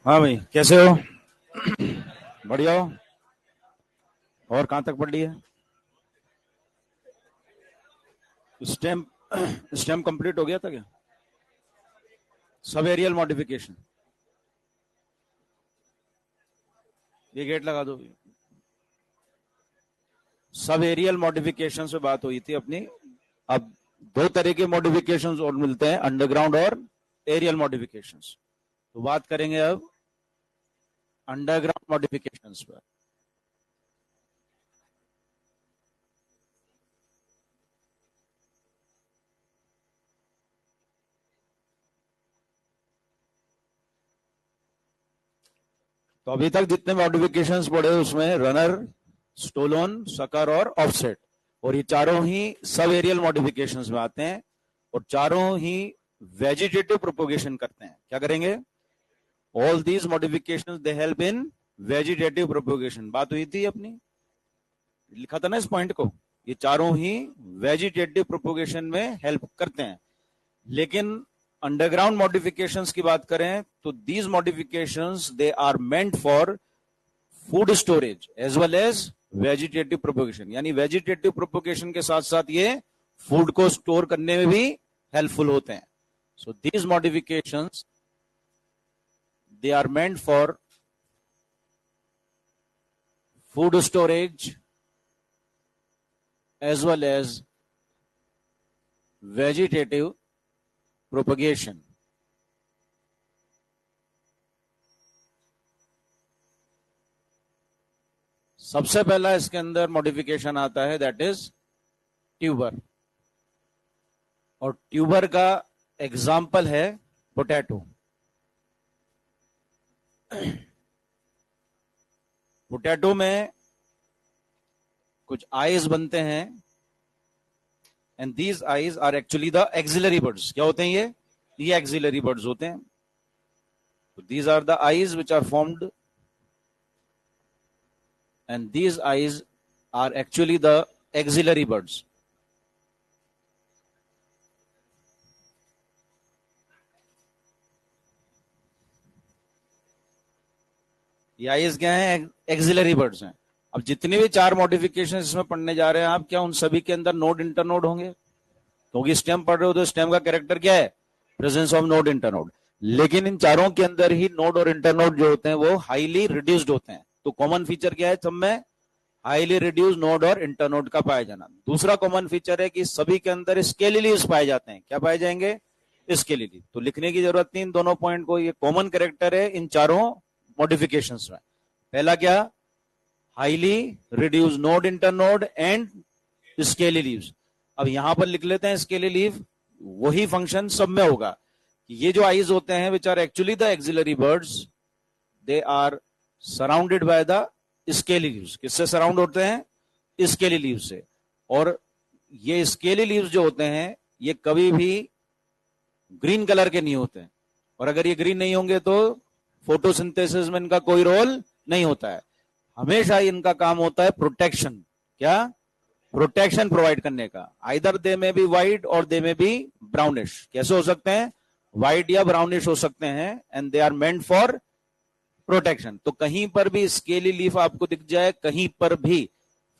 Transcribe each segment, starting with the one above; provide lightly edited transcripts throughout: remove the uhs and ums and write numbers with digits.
हाँ भाई, कैसे हो? बढ़िया हो? और कहाँ तक पढ़ ली है? स्टेम स्टेम कंप्लीट हो गया था क्या? Sub aerial modification. ये गेट लगा दो। सब एरियल मॉडिफिकेशन से बात हुई थी अपनी। अब दो तरह के मॉडिफिकेशंस और मिलते हैं, अंडरग्राउंड और एरियल मॉडिफिकेशंस। तो बात करेंगे अब अंडरग्राउंड मॉडिफिकेशंस पर। तो अभी तक जितने मॉडिफिकेशंस पढ़े उसमें रनर, स्टोलोन, सकर और ऑफसेट, और ये चारों ही सब एरियल मॉडिफिकेशंस में आते हैं और चारों ही वेजिटेटिव प्रोपोगेशन करते हैं। क्या करेंगे? All these modifications they help in vegetative propagation. बात हुई थी अपनी, लिखा था ना इस पॉइंट को। ये चारों ही वेजिटेटिव प्रोपोगेशन में हेल्प करते हैं। लेकिन अंडरग्राउंड मॉडिफिकेशंस की बात करें तो these modifications they are meant for food storage as well as vegetative propagation. यानी वेजिटेटिव प्रोपोगेशन के साथ साथ ये फूड को स्टोर करने में भी हेल्पफुल होते हैं। So these modifications they are meant for food storage as well as vegetative propagation. सबसे पहला इसके अंदर मॉडिफिकेशन आता है, दैट इज ट्यूबर। और ट्यूबर का एग्जाम्पल है पोटैटो। पोटैटो में कुछ आईज बनते हैं and these eyes are actually the axillary buds. क्या होते हैं ये एक्सिलरी बर्ड्स होते हैं। These are the eyes which are formed and these eyes are actually the axillary buds. ये आईज क्या है? एक्सिलरी बर्ड्स हैं। अब जितनी भी चार मॉडिफिकेशन इसमें पढ़ने जा रहे हैं आप, क्या उन सभी के अंदर नोड इंटरनोड होंगे? क्योंकि स्टेम पढ़ रहे हो तो स्टेम का कैरेक्टर क्या है? Presence of node internode. लेकिन इन चारों के अंदर ही नोड और इंटरनोड जो होते हैं वो हाईली रिड्यूस्ड होते हैं। तो कॉमन फीचर क्या है सब में? हाईली रिड्यूस नोड और इंटरनोड का पाया जाना। दूसरा कॉमन फीचर है कि सभी के अंदर स्केली लीव्स पाए जाते हैं। क्या पाए जाएंगे? Scaly leave. तो लिखने की जरूरत नहीं इन दोनों पॉइंट को, ये कॉमन कैरेक्टर है इन चारों मॉडिफिकेशंस में। पहला क्या? Highly reduce node internode and scaly leaves. अब यहां पर लिख लेते हैं स्केली लीव। वही फंक्शन सब में होगा। ये जो आईज होते हैं which are actually the axillary buds, they are surrounded by the scaly leaves. किससे सराउंड होते हैं? स्केली लीव से। और ये स्केली लीव्स जो होते हैं ये कभी भी ग्रीन कलर के नहीं होते हैं। और अगर ये ग्रीन नहीं होंगे तो फोटोसिंथेसिस में इनका कोई रोल नहीं होता है। हमेशा इनका काम होता है प्रोटेक्शन। क्या? प्रोटेक्शन प्रोवाइड करने का। आइदर दे में बी व्हाइट और दे में बी ब्राउनिश। कैसे हो सकते हैं? व्हाइट या ब्राउनिश हो सकते हैं and they are meant for protection. तो कहीं पर भी स्केली लीफ आपको दिख जाए, कहीं पर भी,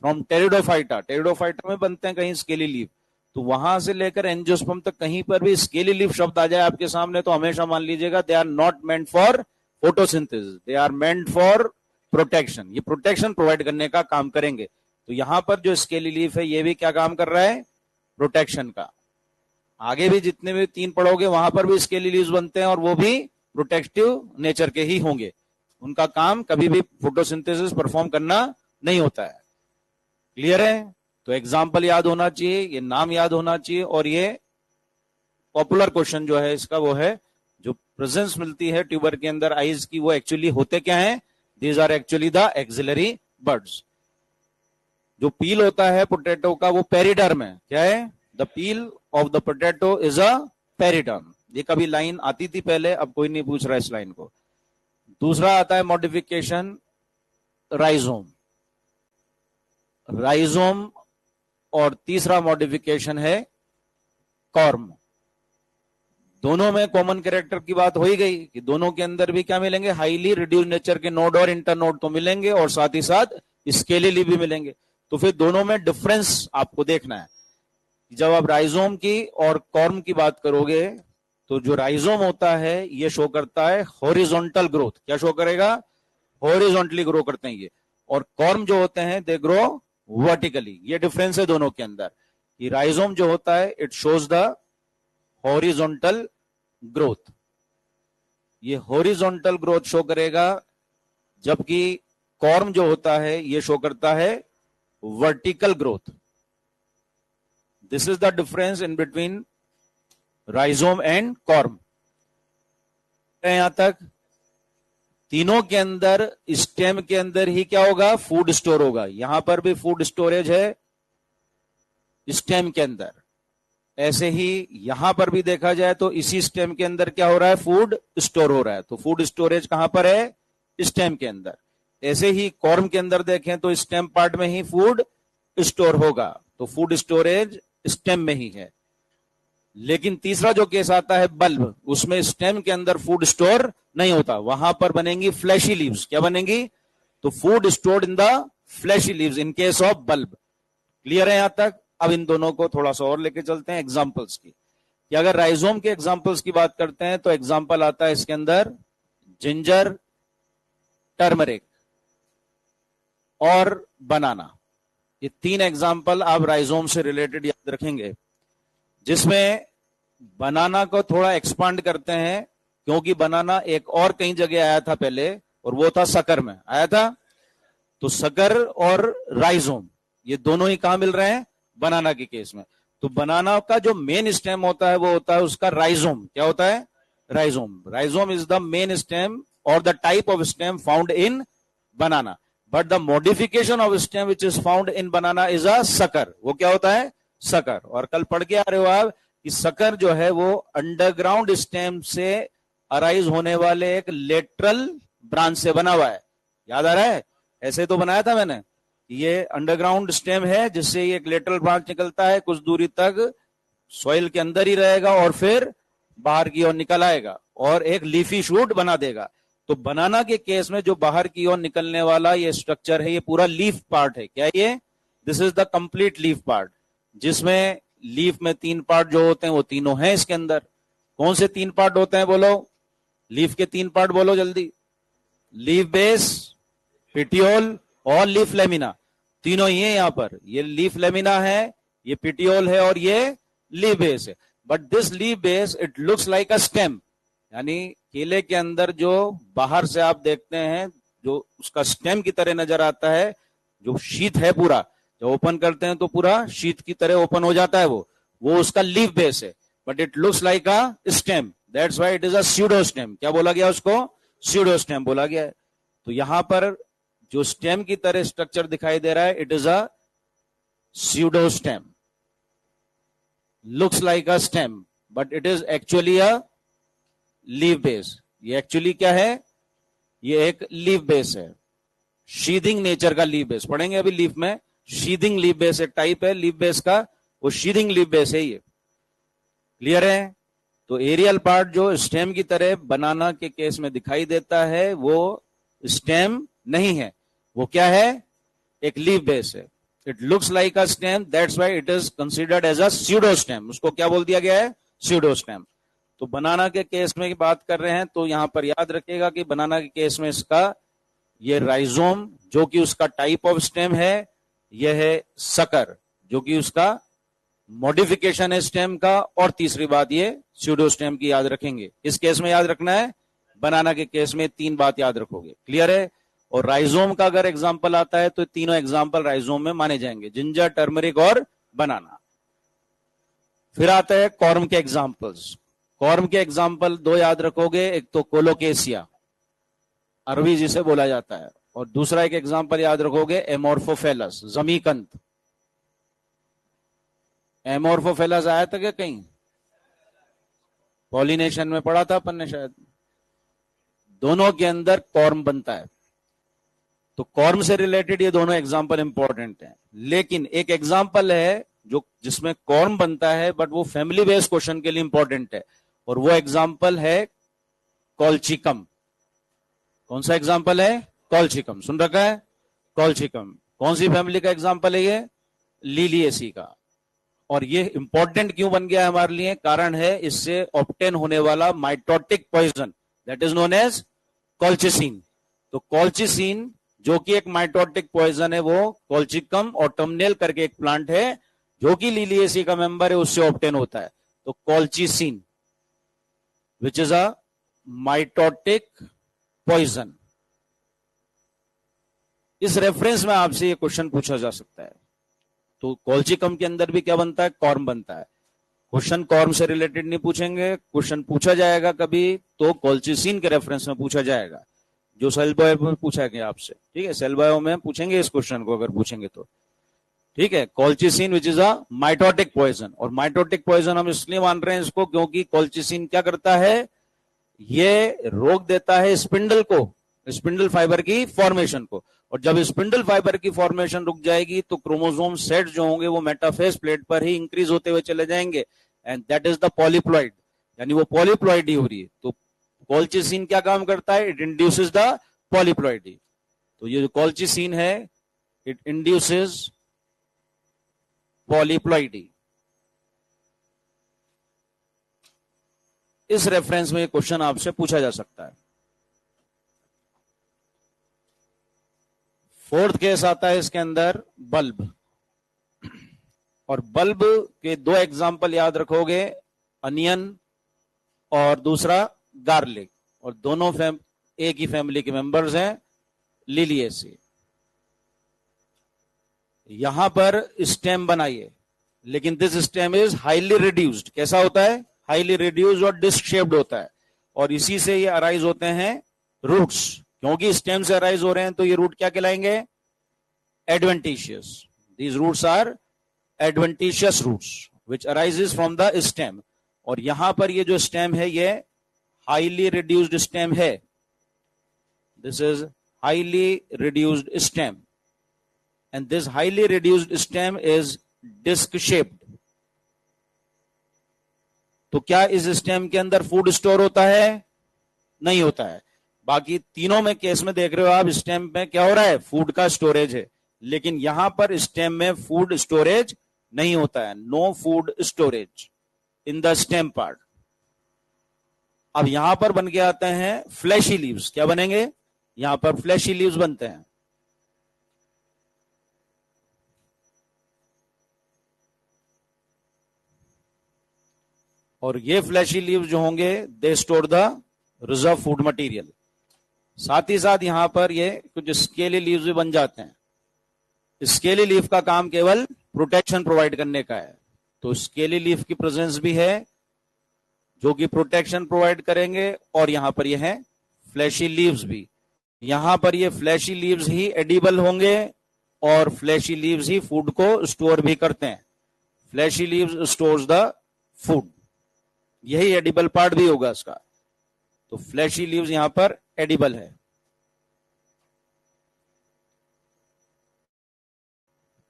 फ्रॉम टेरिडोफाइटा, टेरिडोफाइटा में बनते हैं कहीं स्केली लीफ, तो वहां से लेकर एंजियोस्पर्म तक कहीं पर भी स्केली लीफ शब्द आ जाए आपके सामने तो हमेशा मान लीजिएगा they are not meant for photosynthesis, they are meant for protection. ये प्रोटेक्शन प्रोवाइड करने का काम करेंगे। तो यहां पर जो स्केली लीफ है ये भी क्या काम कर रहा है? प्रोटेक्शन का। आगे भी जितने भी तीन पढ़ोगे वहां पर भी स्केली लीव्स बनते हैं और वो भी प्रोटेक्टिव नेचर के ही होंगे। उनका काम कभी भी फोटोसिंथेसिस परफॉर्म करना नहीं होता है। क्लियर है? तो एग्जाम्पल याद होना चाहिए, ये नाम याद होना चाहिए, और ये पॉपुलर क्वेश्चन जो है इसका वो है, जो प्रेजेंस मिलती है ट्यूबर के अंदर आईज की, वो एक्चुअली होते क्या है? These are actually the axillary buds. जो पील होता है पोटैटो का वो पेरिडर्म है। क्या है? The peel of the potato is a periderm. ये कभी लाइन आती थी पहले, अब कोई नहीं पूछ रहा इस लाइन को। दूसरा आता है मॉडिफिकेशन राइजोम। राइजोम। और तीसरा मॉडिफिकेशन है कॉर्म। दोनों में कॉमन कैरेक्टर की बात हो ही गई कि दोनों के अंदर भी क्या मिलेंगे, हाईली रिड्यूस नेचर के नोड और इंटरनोड तो मिलेंगे और साथ ही साथ स्केलिली भी मिलेंगे। तो फिर दोनों में डिफरेंस आपको देखना है। जब आप राइजोम की और कॉर्म की बात करोगे तो जो राइजोम होता है ये शो करता है हॉरिजॉन्टल ग्रोथ। क्या शो करेगा? हॉरिजॉन्टली ग्रो करते हैं ये। और कॉर्म जो होते हैं दे ग्रो वर्टिकली। ये डिफरेंस है दोनों के अंदर कि राइजोम जो होता है it shows the horizontal growth, ये हॉरिजॉन्टल ग्रोथ शो करेगा, जबकि कॉर्म जो होता है ये शो करता है vertical growth. This is the difference in between rhizome and corm. यहां तक तीनों के अंदर स्टेम के अंदर ही क्या होगा? फूड स्टोर होगा। यहां पर भी फूड स्टोरेज है स्टेम के अंदर, ऐसे ही यहां पर भी देखा जाए तो इसी स्टेम के अंदर क्या हो रहा है? फूड स्टोर हो रहा है। तो फूड स्टोरेज कहां पर है? स्टेम के अंदर। ऐसे ही कॉर्म के अंदर देखें तो स्टेम पार्ट में ही फूड स्टोर होगा, तो फूड स्टोरेज स्टेम में ही है। लेकिन तीसरा जो केस आता है बल्ब, उसमें स्टेम के अंदर फूड स्टोर नहीं होता, वहां पर बनेंगी फ्लैशी लीव्स। क्या बनेंगी? तो food stored in the fleshy leaves in case of bulb. Clear है यहां तक? अब इन दोनों को थोड़ा सा और लेके चलते हैं एग्जांपल्स की, कि अगर राइजोम के एग्जांपल्स की बात करते हैं तो एग्जांपल आता है इसके अंदर जिंजर, टर्मरिक और बनाना। ये तीन एग्जांपल आप राइजोम से रिलेटेड याद रखेंगे, जिसमें बनाना को थोड़ा एक्सपांड करते हैं, क्योंकि बनाना एक और कई जगह आया था पहले, और वो था सकर में आया था। तो सकर और राइजोम ये दोनों ही कहां मिल रहे हैं? बनाना के केस में। तो बनाना का जो मेन स्टेम होता है वो होता है उसका राइजोम। क्या होता है? Rhizome. Rhizome is the main stem और the type of stem found in banana, but the modification of stem which is found in banana is a sucker. वो क्या होता है? सकर। और कल पढ़ के आ रहे हो आप कि सकर जो है वो अंडरग्राउंड स्टेम से अराइज होने वाले एक लेटरल ब्रांच से बना हुआ है। याद आ रहा है? ऐसे तो बनाया था मैंने। ये अंडरग्राउंड स्टेम है जिससे ये एक लेटरल ब्रांच निकलता है, कुछ दूरी तक सॉइल के अंदर ही रहेगा और फिर बाहर की ओर निकल आएगा और एक लीफी शूट बना देगा। तो बनाना के केस में जो बाहर की ओर निकलने वाला ये स्ट्रक्चर है, ये पूरा लीफ पार्ट है। क्या ये? This is the complete leaf part, जिसमें लीफ में तीन पार्ट जो होते हैं वो तीनों हैं इसके अंदर। कौन से तीन पार्ट होते हैं? बोलो लीफ के तीन पार्ट, बोलो जल्दी। लीफ बेस, पिटियोल और लीफ लेमिना, तीनों ही है यहां पर। ये लीफ लेमिना है, ये पिटियोल है और ये लीफ बेस है। But this leaf base it looks like a stem, यानी केले के अंदर जो बाहर से आप देखते हैं जो उसका स्टेम की तरह नजर आता है, जो शीत है पूरा, जब ओपन करते हैं तो पूरा शीत की तरह ओपन हो जाता है, वो उसका लीफ बेस है। But it looks like a stem, that's why it is a pseudo stem. क्या बोला गया उसको? स्यूडो स्टेम बोला गया है। तो यहां पर जो स्टेम की तरह स्ट्रक्चर दिखाई दे रहा है it is a pseudo stem, looks like a stem but it is actually a leaf base. ये एक्चुअली क्या है? ये एक लीफ बेस है, शीदिंग नेचर का लीफ बेस। पढ़ेंगे अभी लीफ में। शीदिंग लीफ बेस एक टाइप है लीफ बेस का, वो शीदिंग लीफ बेस है ये। क्लियर है? तो एरियल पार्ट जो स्टेम की तरह बनाना के केस में दिखाई देता है वो स्टेम नहीं है, वो क्या है? एक लीफ बेस है। It looks like a stem, that's why it is considered as a pseudo stem. उसको क्या बोल दिया गया है? Pseudo stem. तो बनाना के केस में बात कर रहे हैं तो यहां पर याद रखिएगा कि बनाना के केस में इसका ये राइजोम जो कि उसका टाइप ऑफ स्टेम है, यह है सकर जो कि उसका मॉडिफिकेशन है स्टेम का, और तीसरी बात ये स्यूडो स्टेम की याद रखेंगे। इस केस में याद रखना है, बनाना के केस में तीन बात याद रखोगे। क्लियर है? और राइजोम का अगर एग्जांपल आता है तो तीनों एग्जांपल राइजोम में माने जाएंगे, जिंजर, टर्मरिक और बनाना। फिर आता है कॉर्म के एग्जांपल्स। कॉर्म के एग्जांपल दो याद रखोगे, एक तो कोलोकेसिया, अरबी जिसे बोला जाता है, और दूसरा एक एग्जांपल याद रखोगे एमोर्फोफेलस, जमीकंद। एमोर्फोफेलस आया था क्या कहीं? पॉलिनेशन में पढ़ा था अपन ने शायद। दोनों के अंदर कॉर्म बनता है, तो कॉर्म से रिलेटेड ये दोनों एग्जांपल इंपॉर्टेंट हैं। लेकिन एक एग्जांपल है जो जिसमें कॉर्म बनता है बट वो फैमिली बेस्ड क्वेश्चन के लिए इंपॉर्टेंट है, और वो एग्जाम्पल है कॉल्चिकम। कौन सा एग्जाम्पल है? कॉल्चिकम। सुन रखा है? कॉल्चिकम कौन सी फैमिली का एग्जाम्पल है? ये लिलिएसी का। और ये इंपॉर्टेंट क्यों बन गया है हमारे लिए? कारण है इससे ऑब्टेन होने वाला mitotic poison that is known as colchicine. तो कॉल्चिसिन जो कि एक माइटोटिक पॉइजन है, वो कॉल्चिकम ऑटमनेल करके एक प्लांट है जो कि लिलिएसी का मेंबर है, उससे ऑब्टेन होता है। तो colchicine which is a mitotic poison. इस रेफरेंस में आपसे ये क्वेश्चन पूछा जा सकता है। तो कॉल्चिकम के अंदर भी क्या बनता है? कॉर्म बनता है। क्वेश्चन कॉर्म से रिलेटेड नहीं पूछेंगे, क्वेश्चन पूछा जाएगा कभी तो कॉल्चिसिन के रेफरेंस में पूछा जाएगा, जो सेल बायो में पूछा गया आपसे। ठीक है, सेल बायो में पूछेंगे इस क्वेश्चन को, अगर पूछेंगे तो। ठीक है, colchicine which is a mitotic poison. और माइटोटिक पॉइजन हम इसलिए मान रहे हैं इसको क्योंकि कॉल्चिसिन क्या करता है? ये रोक देता है स्पिंडल को, स्पिंडल फाइबर की फॉर्मेशन को। और जब स्पिंडल फाइबर की फॉर्मेशन रुक जाएगी तो क्रोमोसोम सेट जो होंगे वो मेटाफेज प्लेट पर ही इंक्रीज होते हुए चले जाएंगे, and that is the polyploid, यानी वो पॉलीप्लॉइड ही हो रही है। तो कॉल्चिसिन क्या काम करता है? It induces the polyploidy. तो ये जो कॉल्चिसिन है, इट इंड्यूसेस पॉलीप्लॉइडी। इस रेफरेंस में क्वेश्चन आपसे पूछा जा सकता है। फोर्थ केस आता है इसके अंदर, बल्ब। और बल्ब के दो एग्जाम्पल याद रखोगे, अनियन और दूसरा गार्लिक। और दोनों एक ही फैमिली के मेंबर्स हैं, लिलिएसी। यहां पर स्टेम बनाइए, लेकिन this stem is highly reduced. कैसा होता है? हाईली रिड्यूस्ड और डिस्क शेप्ड होता है। और इसी से ये अराइज होते हैं रूट्स। क्योंकि स्टेम से अराइज हो रहे हैं तो ये रूट क्या कहलाएंगे? Adventitious. These roots are adventitious roots which arises from the stem. और यहां पर ये जो स्टेम है ये हाईली रिड्यूस्ड स्टेम है। This is highly reduced stem, and this highly reduced stem is disc shaped. तो क्या इस स्टेम के अंदर फूड स्टोर होता है? नहीं होता है। बाकी तीनों में केस में देख रहे हो आप, स्टेम में क्या हो रहा है? फूड का स्टोरेज है। लेकिन यहां पर स्टेम में फूड स्टोरेज नहीं होता है, no food storage in the stem part. अब यहां पर बन के आते हैं फ्लैशी लीव्स। क्या बनेंगे? यहां पर फ्लैशी लीव्स बनते हैं। और ये फ्लैशी लीव्स जो होंगे, they store the reserve food material. साथ ही साथ यहां पर ये कुछ स्केली लीव्स भी बन जाते हैं। स्केली लीफ का काम केवल प्रोटेक्शन प्रोवाइड करने का है। तो स्केली लीफ की प्रेजेंस भी है जो कि प्रोटेक्शन प्रोवाइड करेंगे। और यहां पर ये है फ्लैशी लीव्स भी। यहां पर ये फ्लैशी लीव्स ही एडिबल होंगे और फ्लैशी लीव्स ही फूड को स्टोर भी करते हैं। Flashy leaves stores the food, यही एडिबल पार्ट भी होगा इसका। तो फ्लैशी लीव्स यहां पर एडिबल है।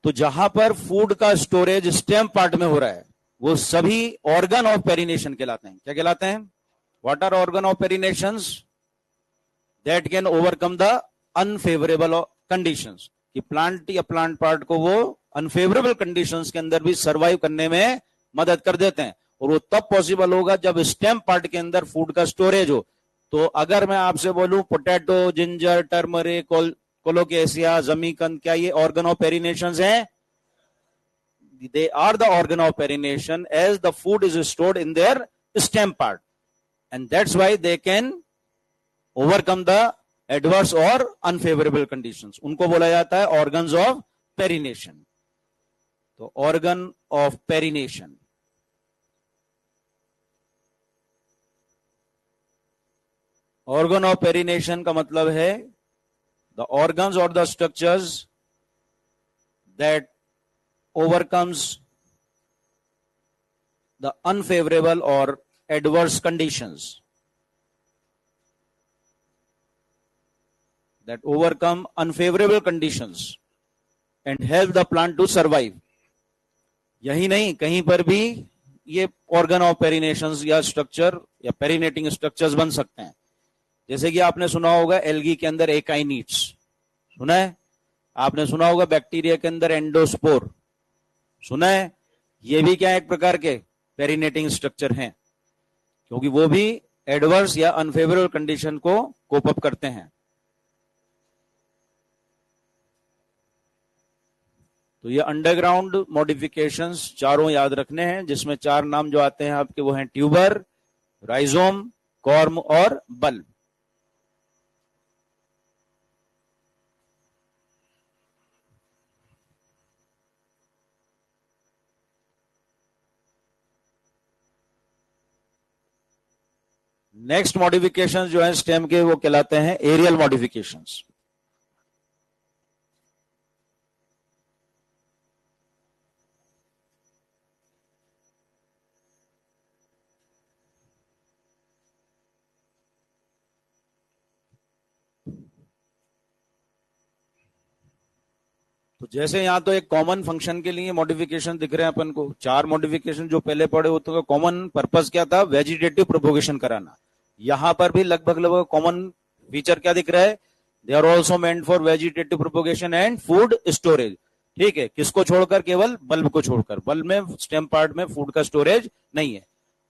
तो जहां पर फूड का स्टोरेज स्टेम पार्ट में हो रहा है वो सभी ऑर्गन ऑफ पेरिनेशन कहलाते हैं। क्या कहलाते हैं? What are organ of perennations? That can overcome the unfavourable conditions. कि प्लांट या प्लांट पार्ट को वो अनफेवरेबल कंडीशंस के अंदर भी सर्वाइव करने में मदद कर देते हैं। और वो तब पॉसिबल होगा जब स्टेम पार्ट के अंदर फूड का स्टोरेज हो। तो अगर मैं आपसे बोलूं पोटैटो, जिंजर, टर्मरिक, कोलोकेसिया, जमीकंद, क्या ये ऑर्गन ऑफ पेरिनेशन हैं? They are the organ of perination as the food is stored in their stem part, and that's why they can overcome the adverse or unfavorable conditions. उनको बोला जाता है organs of perination. तो organ of perination, organ of perination का मतलब है the organs or the structures that overcomes the unfavorable or adverse conditions, that overcome unfavorable conditions and help the plant to survive. यही नहीं, कहीं पर भी ये ऑर्गन ऑफ पेरिनेशंस या स्ट्रक्चर या पेरिनेटिंग स्ट्रक्चर्स बन सकते हैं। जैसे कि आपने सुना होगा एल्गी के अंदर एकाइनिट्स, सुना है? आपने सुना होगा बैक्टीरिया के अंदर एंडोस्पोर, सुना है? ये भी क्या एक प्रकार के पेरिनेटिंग स्ट्रक्चर हैं, क्योंकि वो भी एडवर्स या अनफेवरेबल कंडीशन को कोप अप करते हैं। तो ये अंडरग्राउंड मॉडिफिकेशंस चारों याद रखने हैं, जिसमें 4 नाम जो आते हैं आपके वो हैं ट्यूबर, राइजोम, कॉर्म और बल्ब। नेक्स्ट मॉडिफिकेशंस जो है स्टेम के वो कहलाते हैं एरियल मॉडिफिकेशंस। तो जैसे यहां तो एक कॉमन फंक्शन के लिए मॉडिफिकेशन दिख रहे हैं अपन को, 4 मॉडिफिकेशन जो पहले पढ़े होते हैं, कॉमन पर्पस क्या था? वेजिटेटिव प्रोपोगेशन कराना। यहां पर भी लगभग कॉमन फीचर क्या दिख रहा है? They are also meant for vegetative propagation and food storage. ठीक है, किसको छोड़कर? केवल बल्ब को छोड़कर। बल्ब में स्टेम पार्ट में फूड का स्टोरेज नहीं है।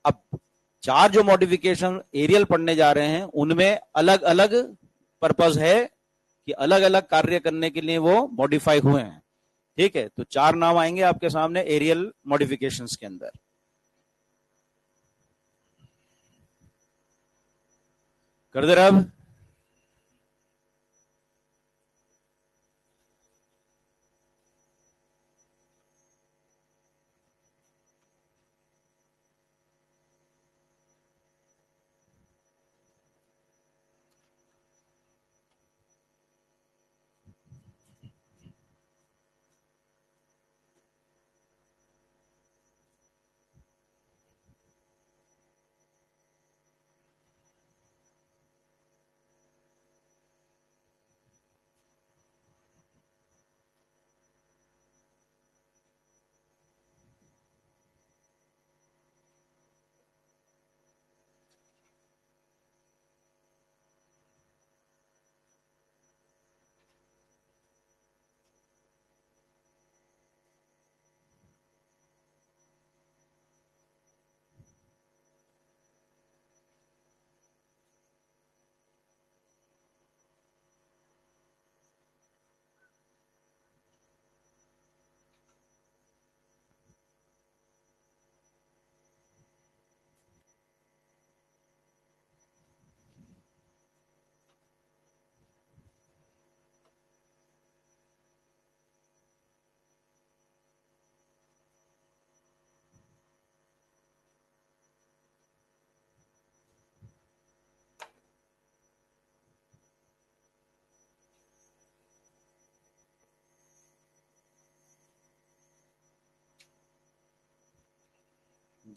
अब 4 जो मॉडिफिकेशन एरियल पढ़ने जा रहे हैं उनमें अलग अलग पर्पस है कि अलग अलग कार्य करने के लिए वो मॉडिफाई हुए हैं। ठीक है, तो 4 नाम आएंगे आपके सामने एरियल मॉडिफिकेशंस के अंदर। कर दे रहा अब?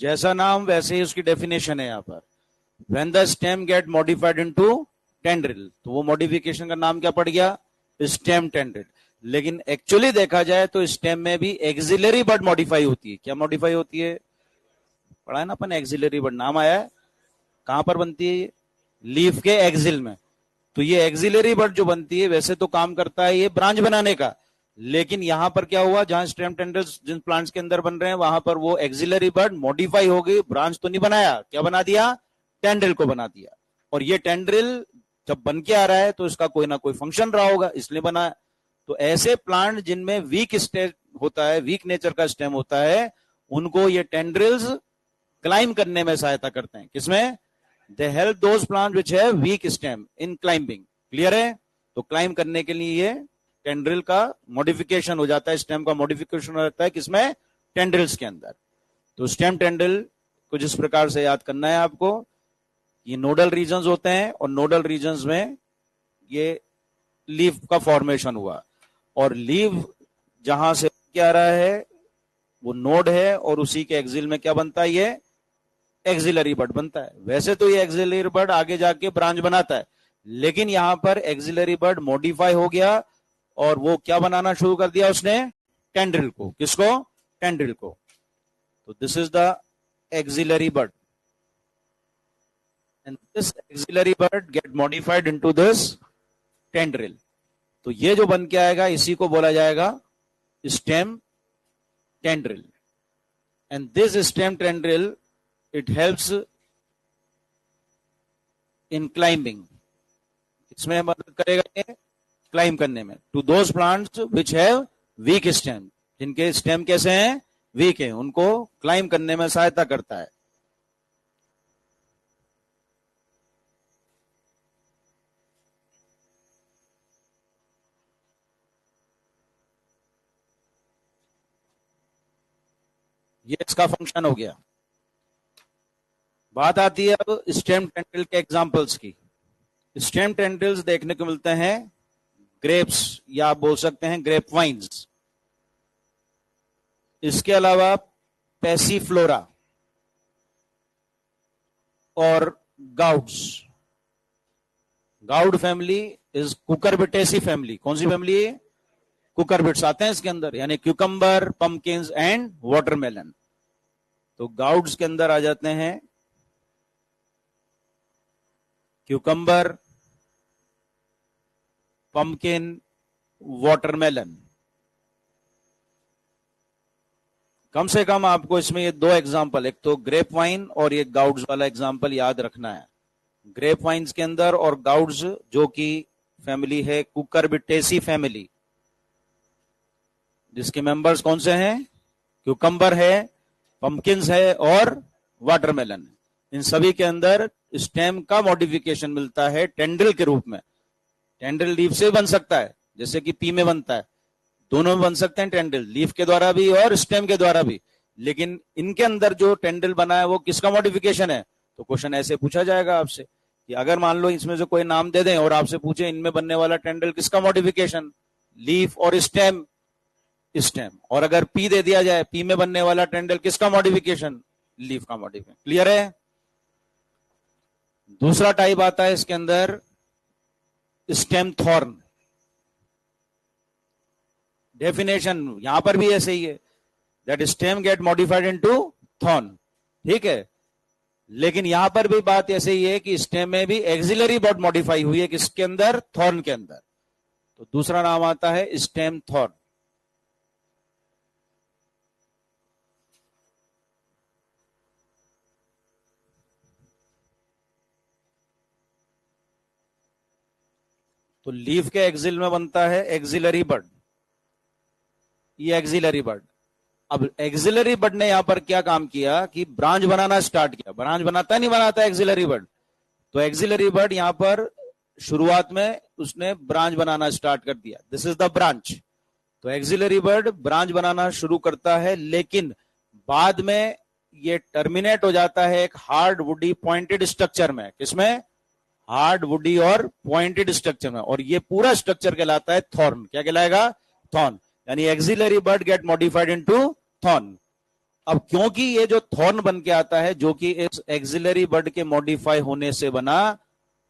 जैसा नाम वैसे ही उसकी डेफिनेशन है यहां पर। When the stem gate modified into tendril, तो वो मॉडिफिकेशन का नाम क्या पड़ गया? Stem tendril. लेकिन एक्चुअली देखा जाए तो स्टेम में भी एक्सिलरी बड मॉडिफाई होती है। क्या मॉडिफाई होती है? पढ़ा है ना अपन, एक्सिलरी बड नाम आया है। कहां पर बनती है ये? लीफ के एक्सिल में। तो ये एक्सिलरी बड जो बनती है वैसे तो काम करता है ये ब्रांच बनाने का, लेकिन यहां पर क्या हुआ? जहां स्टेम टेंड्रिल्स जिन प्लांट्स के अंदर बन रहे हैं वहां पर वो एक्सिलरी बड मॉडिफाई हो गई, ब्रांच तो नहीं बनाया। क्या बना दिया? टेंड्रिल को बना दिया। और ये टेंड्रिल जब बन के आ रहा है तो इसका कोई ना कोई फंक्शन रहा होगा, इसलिए बना। तो ऐसे प्लांट जिनमें वीक स्टेज होता है, वीक नेचर का स्टेम होता है, उनको ये टेंड्रिल्स क्लाइम करने में सहायता करते हैं। किसमें? They help those plant which have weak stem in climbing. Clear है? तो क्लाइम करने के लिए ये टेंड्रिल का मॉडिफिकेशन हो जाता है, स्टेम का मॉडिफिकेशन हो जाता है। किसमें? टेंड्रिल्स के अंदर। तो स्टेम टेंड्रिल कुछ इस प्रकार से याद करना है आपको। ये नोडल रीजन्स होते हैं और नोडल रीजन्स में ये लीफ का फॉर्मेशन हुआ, और लीफ जहां से क्या आ रहा है वो नोड है, और उसी के एक्सिल में क्या बनता है? ये एक्सिलरी बड बनता है। वैसे तो ये एक्सिलरी बड आगे जाके ब्रांच बनाता है, लेकिन यहां पर एक्सिलरी बड मॉडिफाई हो गया और वो क्या बनाना शुरू कर दिया उसने? टेंड्रिल को। किसको? टेंड्रिल को। तो this is the auxiliary bud, and this auxiliary bud get modified into this tendril. तो ये जो बन के आएगा इसी को बोला जाएगा stem tendril, and this stem tendril it helps in climbing. इसमें मदद करेगा ये क्लाइम करने में, to those plants which have weak stem, जिनके स्टेम कैसे हैं, वीक है, उनको क्लाइम करने में सहायता करता है. ये इसका फंक्शन हो गया. बात आती है अब स्टेम टेंड्रिल के एग्जांपल्स की. स्टेम टेंड्रिल्स देखने को मिलते हैं ग्रेप्स, या आप बोल सकते हैं ग्रेप वाइन्स. इसके अलावा पैसीफ्लोरा और gourds. Gourd family is Cucurbitaceae family. कौन सी फैमिली है? कुकरबिट्स आते हैं इसके अंदर, यानी क्यूकम्बर, पम्पकिंस एंड वाटरमेलन. तो गाउड्स के अंदर आ जाते हैं क्यूकम्बर, पम्पकिन, वाटरमेलन. कम से कम आपको इसमें ये दो एग्जांपल, एक तो ग्रेप वाइन और ये गाउड्स वाला एग्जांपल याद रखना है. ग्रेप वाइन्स के अंदर और गाउड्स, जो कि फैमिली है कुकरबिटेसी फैमिली, जिसके मेंबर्स कौन से हैं? क्यूकम्बर है, पम्पकिंस है और वाटरमेलन. इन सभी के अंदर स्टेम का मॉडिफिकेशन मिलता है टेंड्रिल के रूप में. टेंड्रिल लीफ से बन सकता है, जैसे कि पी में बनता है, दोनों में बन सकते हैं टेंड्रिल, लीफ के द्वारा भी और स्टेम के द्वारा भी. लेकिन इनके अंदर जो टेंड्रिल बना है वो किसका मॉडिफिकेशन है? तो क्वेश्चन ऐसे पूछा जाएगा आपसे कि अगर मान लो इसमें से कोई नाम दे दें और आपसे पूछे इनमें बनने वाला टेंड्रिल किसका मॉडिफिकेशन, लीफ और स्टेम, स्टेम. और अगर पी दे दिया जाए, पी में बनने वाला टेंड्रिल किसका मॉडिफिकेशन? लीफ का मॉडिफिकेशन. क्लियर है? दूसरा टाइप आता है इसके अंदर स्टेम थॉर्न. डेफिनेशन यहां पर भी ऐसे ही है, that stem gate modified into thorn. ठीक है, लेकिन यहां पर भी बात ऐसे ही है कि स्टेम में भी एक्सिलरी बड मॉडिफाई हुई है, किसके अंदर? थॉर्न के अंदर. तो दूसरा नाम आता है स्टेम थॉर्न. तो लीफ के एक्सिल में बनता है एक्सिलरी बड, ये एक्सिलरी बड. अब एक्सिलरी बड ने यहां पर क्या काम किया कि ब्रांच बनाना स्टार्ट किया. ब्रांच बनाता नहीं बनाता एक्सिलरी बड? तो एक्सिलरी बड यहां पर शुरुआत में उसने ब्रांच बनाना स्टार्ट कर दिया. This is the branch. तो एक्सिलरी बड ब्रांच बनाना शुरू करता है, लेकिन बाद में ये टर्मिनेट हो जाता है एक हार्ड वुडी पॉइंटेड स्ट्रक्चर में. किसमें? हार्ड वुडी और पॉइंटेड स्ट्रक्चर में. और ये पूरा स्ट्रक्चर कहलाता है थॉर्न. क्या कहलाएगा? थॉर्न. यानी एक्सिलरी बड गेट मॉडिफाइड इनटू थॉर्न. अब क्योंकि ये जो थॉर्न बन के आता है, जो कि इस एक्सिलरी बड के मॉडिफाई होने से बना,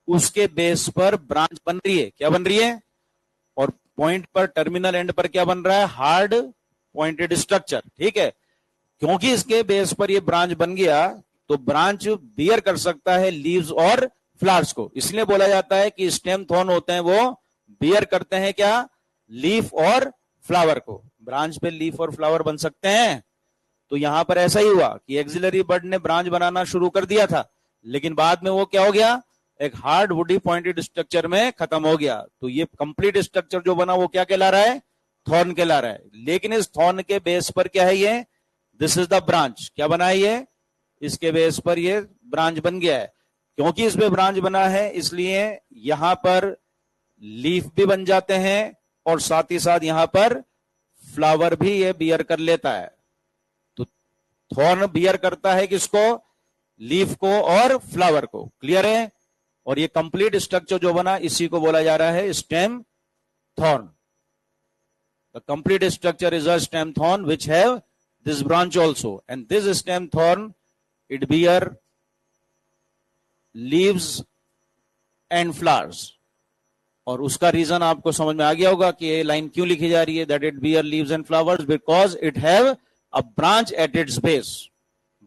उसके बेस पर ब्रांच बन रही है. क्या बन रही है? और पॉइंट पर, टर्मिनल एंड पर क्या बन रहा है? Hard pointed structure. ठीक है, क्योंकि इसके बेस पर ये ब्रांच बन गया, तो ब्रांच बियर कर सकता है लीव्स और फ्लावर्स को. इसलिए बोला जाता है कि स्टेम थॉर्न होते हैं वो बियर करते हैं क्या? लीफ और फ्लावर को. ब्रांच पे लीफ और फ्लावर बन सकते हैं. तो यहां पर ऐसा ही हुआ कि एक्सिलरी बड ने ब्रांच बनाना शुरू कर दिया था, लेकिन बाद में वो क्या हो गया? एक हार्ड वुडी पॉइंटेड स्ट्रक्चर में खत्म हो गया. तो ये कंप्लीट स्ट्रक्चर जो बना वो क्या कहला रहा है? थॉर्न कहला रहा है. लेकिन इस थॉर्न के बेस पर क्या है ये? This is the branch. क्या बना है ये? इसके बेस पर ये ब्रांच बन गया है. क्योंकि इस पे ब्रांच बना है, इसलिए यहां पर लीफ भी बन जाते हैं और साथ ही साथ यहां पर फ्लावर भी ये बियर कर लेता है. तो थॉर्न बियर करता है किसको? लीफ को और फ्लावर को. क्लियर है? और ये कंप्लीट स्ट्रक्चर जो बना, इसी को बोला जा रहा है stem thorn. The complete structure is a stem thorn which have this branch also, and this stem thorn it bear leaves and flowers. और उसका रीजन आपको समझ में आ गया होगा कि ये लाइन क्यों लिखी जा रही है, that it bear leaves and flowers, because it have a branch at its base.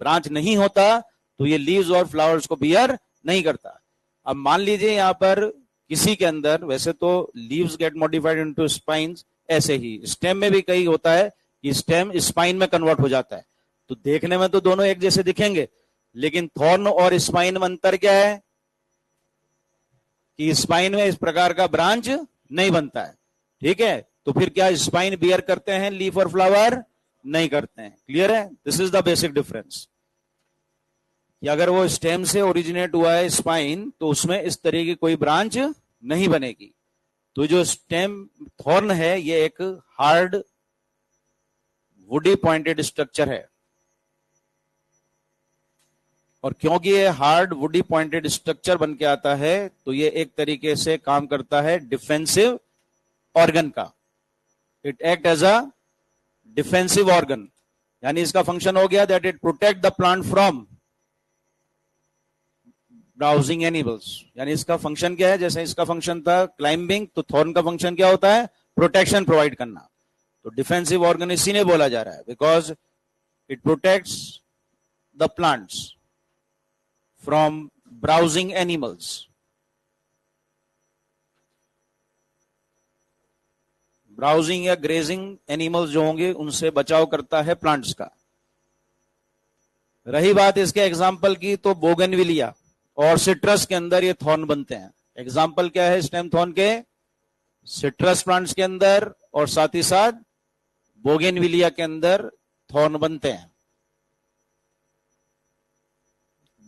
Branch नहीं होता तो ये लीव्स और फ्लावर्स को बियर नहीं करता। अब मान लीजिए यहां पर किसी के अंदर, वैसे तो leaves gate modified into spines, ऐसे ही स्टेम में भी कई होता है कि स्टेम स्पाइन में कन्वर्ट हो जाता है। तो देखने में तो दोनों एक जैसे दिखेंगे, लेकिन थॉर्न और स्पाइन में अंतर क्या है कि स्पाइन में इस प्रकार का ब्रांच नहीं बनता है। ठीक है, तो फिर क्या स्पाइन बियर करते हैं लीफ और फ्लावर? नहीं करते हैं। क्लियर है? This is the basic difference कि अगर वो स्टेम से ओरिजिनेट हुआ है स्पाइन, तो उसमें इस तरह की कोई ब्रांच नहीं बनेगी। तो जो स्टेम थॉर्न है ये एक हार्ड वुडी पॉइंटेड स्ट्रक्चर है, और क्योंकि ये हार्ड वुडी पॉइंटेड स्ट्रक्चर बन के आता है तो ये एक तरीके से काम करता है डिफेंसिव ऑर्गन का। It act as a defensive organ, यानी इसका फंक्शन हो गया that it protect the plant from browsing animals. यानी इसका फंक्शन क्या है? जैसे इसका फंक्शन था क्लाइंबिंग, तो थॉर्न का फंक्शन क्या होता है? प्रोटेक्शन प्रोवाइड करना। तो डिफेंसिव ऑर्गन इसीलिए बोला जा रहा है because it protects the plants from browsing animals. Browsing या ग्रेजिंग एनिमल्स जो होंगे उनसे बचाव करता है प्लांट्स का। रही बात इसके एग्जाम्पल की, तो बोगनविलिया और सिट्रस के अंदर ये थॉर्न बनते हैं। एग्जाम्पल क्या है स्टेम थॉर्न के? सिट्रस प्लांट्स के अंदर और साथ ही साथ बोगनविलिया के अंदर थॉर्न बनते हैं।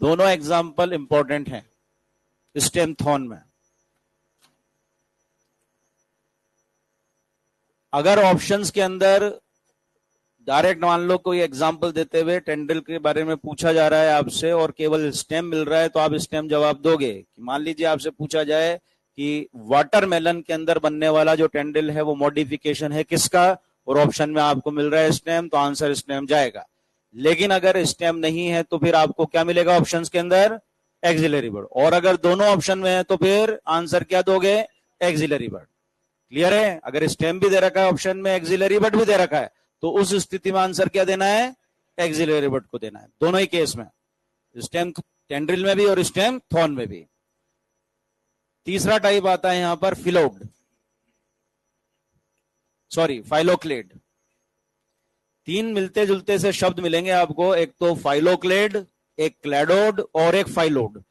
दोनों एग्जाम्पल इंपॉर्टेंट हैं स्टेम थॉर्न में। अगर ऑप्शंस के अंदर डायरेक्ट मान लो कोई एग्जाम्पल देते हुए टेंड्रिल के बारे में पूछा जा रहा है आपसे और केवल स्टेम मिल रहा है, तो आप स्टेम जवाब दोगे। कि मान लीजिए आपसे पूछा जाए कि वाटरमेलन के अंदर बनने वाला जो टेंड्रिल है वो मॉडिफिकेशन है किसका, और ऑप्शन में आपको मिल रहा है स्टेम, तो आंसर स्टेम जाएगा। लेकिन अगर स्टेम नहीं है तो फिर आपको क्या मिलेगा ऑप्शंस के अंदर? Axillary word. और अगर दोनों ऑप्शन में है तो फिर आंसर क्या दोगे? Axillary word. क्लियर है? अगर स्टेम भी दे रखा है ऑप्शन में, एक्सिलरी वर्ड भी दे रखा है, तो उस स्थिति में आंसर क्या देना है? एक्सिलरी वर्ड को देना है, दोनों ही केस में, स्टेम टेंड्रिल में भी और स्टेम थॉर्न में भी। तीसरा टाइप आता है यहां पर फाइलोक्लेड। तीन मिलते जुलते से शब्द मिलेंगे आपको, एक तो फाइलोक्लेड, एक क्लैडोड और एक फाइलोड।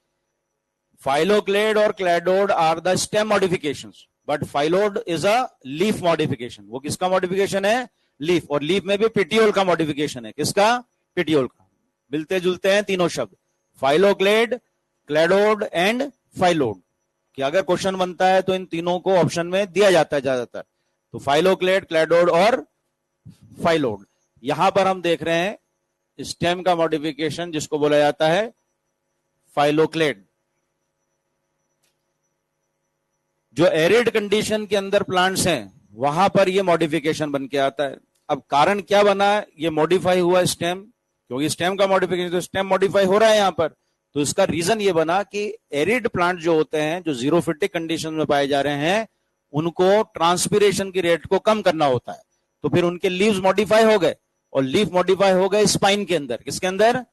फाइलोक्लेड और cladode are the stem modifications, but phyllode is a leaf modification. वो किसका मॉडिफिकेशन है? लीफ। और लीफ में भी पिटियोल का मॉडिफिकेशन है। किसका? पिटियोल का। मिलते जुलते हैं तीनों शब्द, फाइलोक्लेड, क्लैडोड एंड फाइलोड। कि अगर क्वेश्चन बनता है तो इन तीनों को ऑप्शन में दिया जाता है ज्यादातर, तो फाइलोक्लेड, क्लैडोड और फाइलोड। यहां पर हम देख रहे हैं स्टेम का मॉडिफिकेशन जिसको बोला जाता है फाइलोक्लेड। जो एरिड कंडीशन के अंदर प्लांट्स हैं वहां पर ये मॉडिफिकेशन बन के आता है। अब कारण क्या बना? ये मॉडिफाई हुआ स्टेम, क्योंकि स्टेम का मॉडिफिकेशन, तो स्टेम मॉडिफाई हो रहा है यहां पर। तो इसका रीजन ये बना कि एरिड प्लांट जो होते हैं, जो जीरोफिटिक कंडीशन में पाए जा रहे हैं, उनको ट्रांसपिरेशन की रेट को कम करना होता है। तो फिर उनके लीव्स मॉडिफाई हो गए, और लीफ मॉडिफाई हो गए स्पाइन के अंदर। किसके अंदर?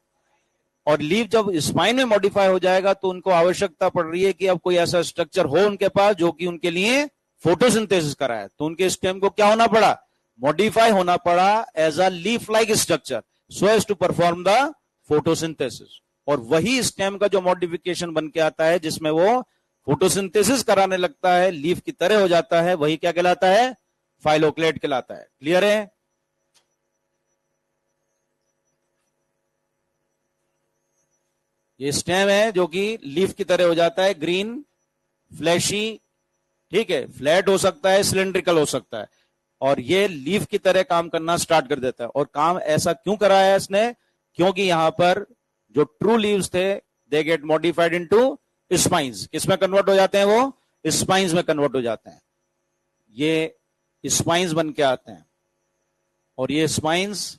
और लीफ जब स्पाइन में मॉडिफाई हो जाएगा तो उनको आवश्यकता पड़ रही है कि अब कोई ऐसा स्ट्रक्चर हो उनके पास जो कि उनके लिए फोटोसिंथेसिस कराए। तो उनके स्टेम को क्या होना पड़ा? मॉडिफाई होना पड़ा as a leaf like structure so as to perform the photosynthesis. और वही स्टेम का जो मॉडिफिकेशन बन के आता है जिसमें वो फोटोसिंथेसिस कराने लगता है, लीफ की तरह हो जाता है, वही क्या कहलाता है? फाइलोक्लेड कहलाता है। क्लियर है? ये स्टेम है जो कि लीफ की तरह हो जाता है, ग्रीन, फ्लैशी, ठीक है, फ्लैट हो सकता है, सिलेंड्रिकल हो सकता है, और ये लीफ की तरह काम करना स्टार्ट कर देता है। और काम ऐसा क्यों कराया इसने? क्योंकि यहां पर जो ट्रू लीव्स थे they get modified into spines. किसमें कन्वर्ट हो जाते हैं? वो स्पाइन्स में कन्वर्ट हो जाते हैं। ये स्पाइन्स बन के आते हैं, और ये स्पाइन्स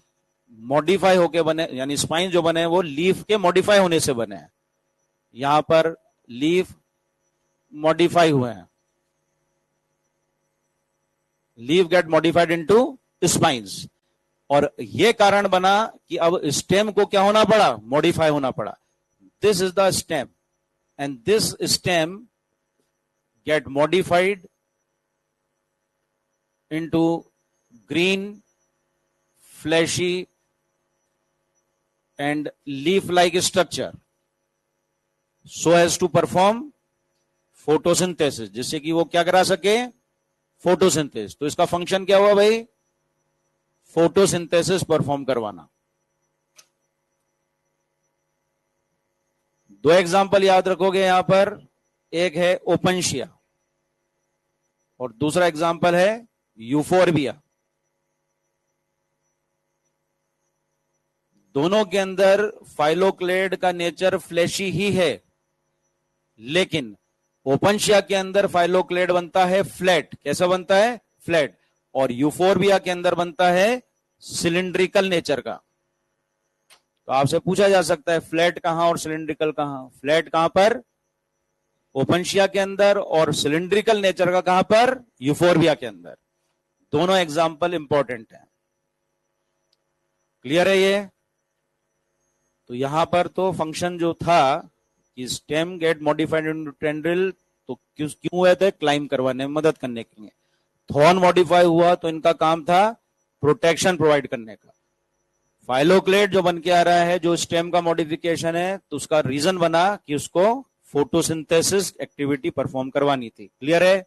मॉडिफाई होके बने, यानी स्पाइन जो बने वो लीफ के मॉडिफाई होने से बने हैं। यहां पर लीफ मॉडिफाई हुए हैं, leaf gate modified into spines. और ये कारण बना कि अब स्टेम को क्या होना पड़ा, मॉडिफाई होना पड़ा. This is the stem and this stem gate modified into green, fleshy and leaf-like structure so as to perform photosynthesis, जिससे कि वो क्या करा सके, फोटोसिंथेसिस. तो इसका फंक्शन क्या हुआ भाई, फोटोसिंथेसिस परफॉर्म करवाना. दो एग्जांपल याद रखोगे यहां पर, एक है ओपनशिया और दूसरा एग्जांपल है यूफोर्बिया. दोनों के अंदर फाइलोक्लेड का नेचर फ्लैशी ही है, लेकिन ओपनशिया के अंदर फाइलोक्लेड बनता है फ्लैट. कैसा बनता है, फ्लैट. और यूफोर्बिया के अंदर बनता है सिलिंड्रिकल नेचर का. तो आपसे पूछा जा सकता है फ्लैट कहां और सिलिंड्रिकल कहां. फ्लैट कहां पर, ओपनशिया के अंदर, और सिलिंड्रिकल नेचर का कहां पर, यूफोर्बिया के अंदर. दोनों एग्जाम्पल इंपॉर्टेंट हैं. क्लियर है ये. तो यहां पर तो फंक्शन जो था कि stem gate modified into tendril, तो क्यों हुए थे, क्लाइम करवाने में मदद करने के लिए. थॉर्न मॉडिफाई हुआ तो इनका काम था प्रोटेक्शन प्रोवाइड करने का. फाइलोक्लेड जो बन के आ रहा है, जो स्टेम का मॉडिफिकेशन है, तो उसका रीजन बना कि उसको फोटोसिंथेसिस एक्टिविटी परफॉर्म करवानी थी. क्लियर है.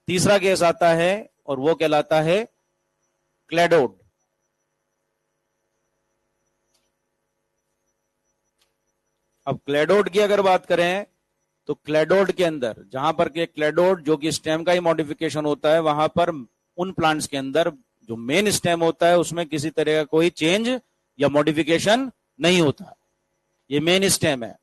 तीसरा केस आता है और वो कहलाता है क्लेडोड. अब क्लेडोड की अगर बात करें तो क्लेडोड के अंदर, जहां पर के क्लेडोड जो कि स्टेम का ही मॉडिफिकेशन होता है, वहां पर उन प्लांट्स के अंदर जो मेन स्टेम होता है उसमें किसी तरह का कोई चेंज या मॉडिफिकेशन नहीं होता. ये मेन स्टेम है,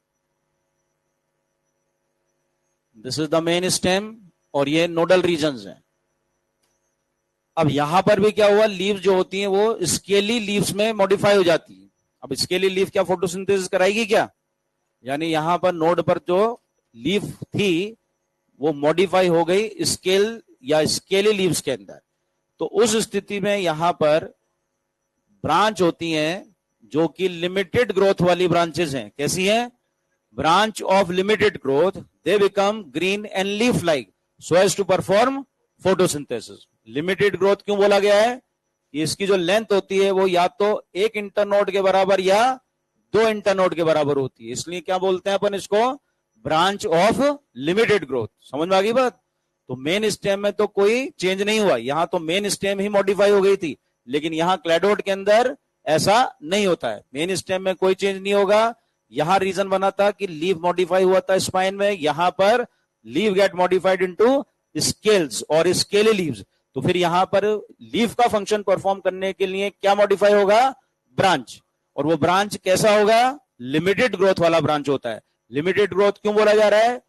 this is the main stem, और ये नोडल रीजन्स हैं. अब यहां पर भी क्या हुआ, लीव्स जो होती हैं वो स्केली लीव्स में मॉडिफाई हो जाती है. अब स्केली लीफ क्या फोटोसिंथेसिस कराएगी क्या, यानी यहां पर नोड पर जो लीफ थी वो मॉडिफाई हो गई स्केल या स्केली लीव्स के अंदर. तो उस स्थिति में यहां पर ब्रांच होती हैं जो कि लिमिटेड ग्रोथ वाली ब्रांचेस हैं. कैसी हैं, branch of limited growth. They become green and leaf like so as to perform photosynthesis. Limited growth क्यों बोला गया है, इसकी जो लेंथ होती है वो या तो एक इंटरनोड के बराबर या दो इंटरनोड के बराबर होती है, इसलिए क्या बोलते हैं अपन इसको, ब्रांच ऑफ लिमिटेड ग्रोथ. समझ में आ गई बात. तो मेन स्टेम में तो कोई चेंज नहीं हुआ, यहां तो मेन स्टेम ही मॉडिफाई हो गई थी, लेकिन यहां क्लेडोड के अंदर ऐसा नहीं होता है. मेन स्टेम में कोई चेंज नहीं होगा. यहां रीजन बना था कि लीफ मॉडिफाई हुआ था स्पाइन में, यहां पर leaf gate modified into scales और स्केली लीव्स. तो फिर यहां पर लीफ का फंक्शन परफॉर्म करने के लिए क्या मॉडिफाई होगा, ब्रांच. और वो ब्रांच कैसा होगा, लिमिटेड ग्रोथ वाला ब्रांच होता है. लिमिटेड ग्रोथ क्यों बोला जा रहा है,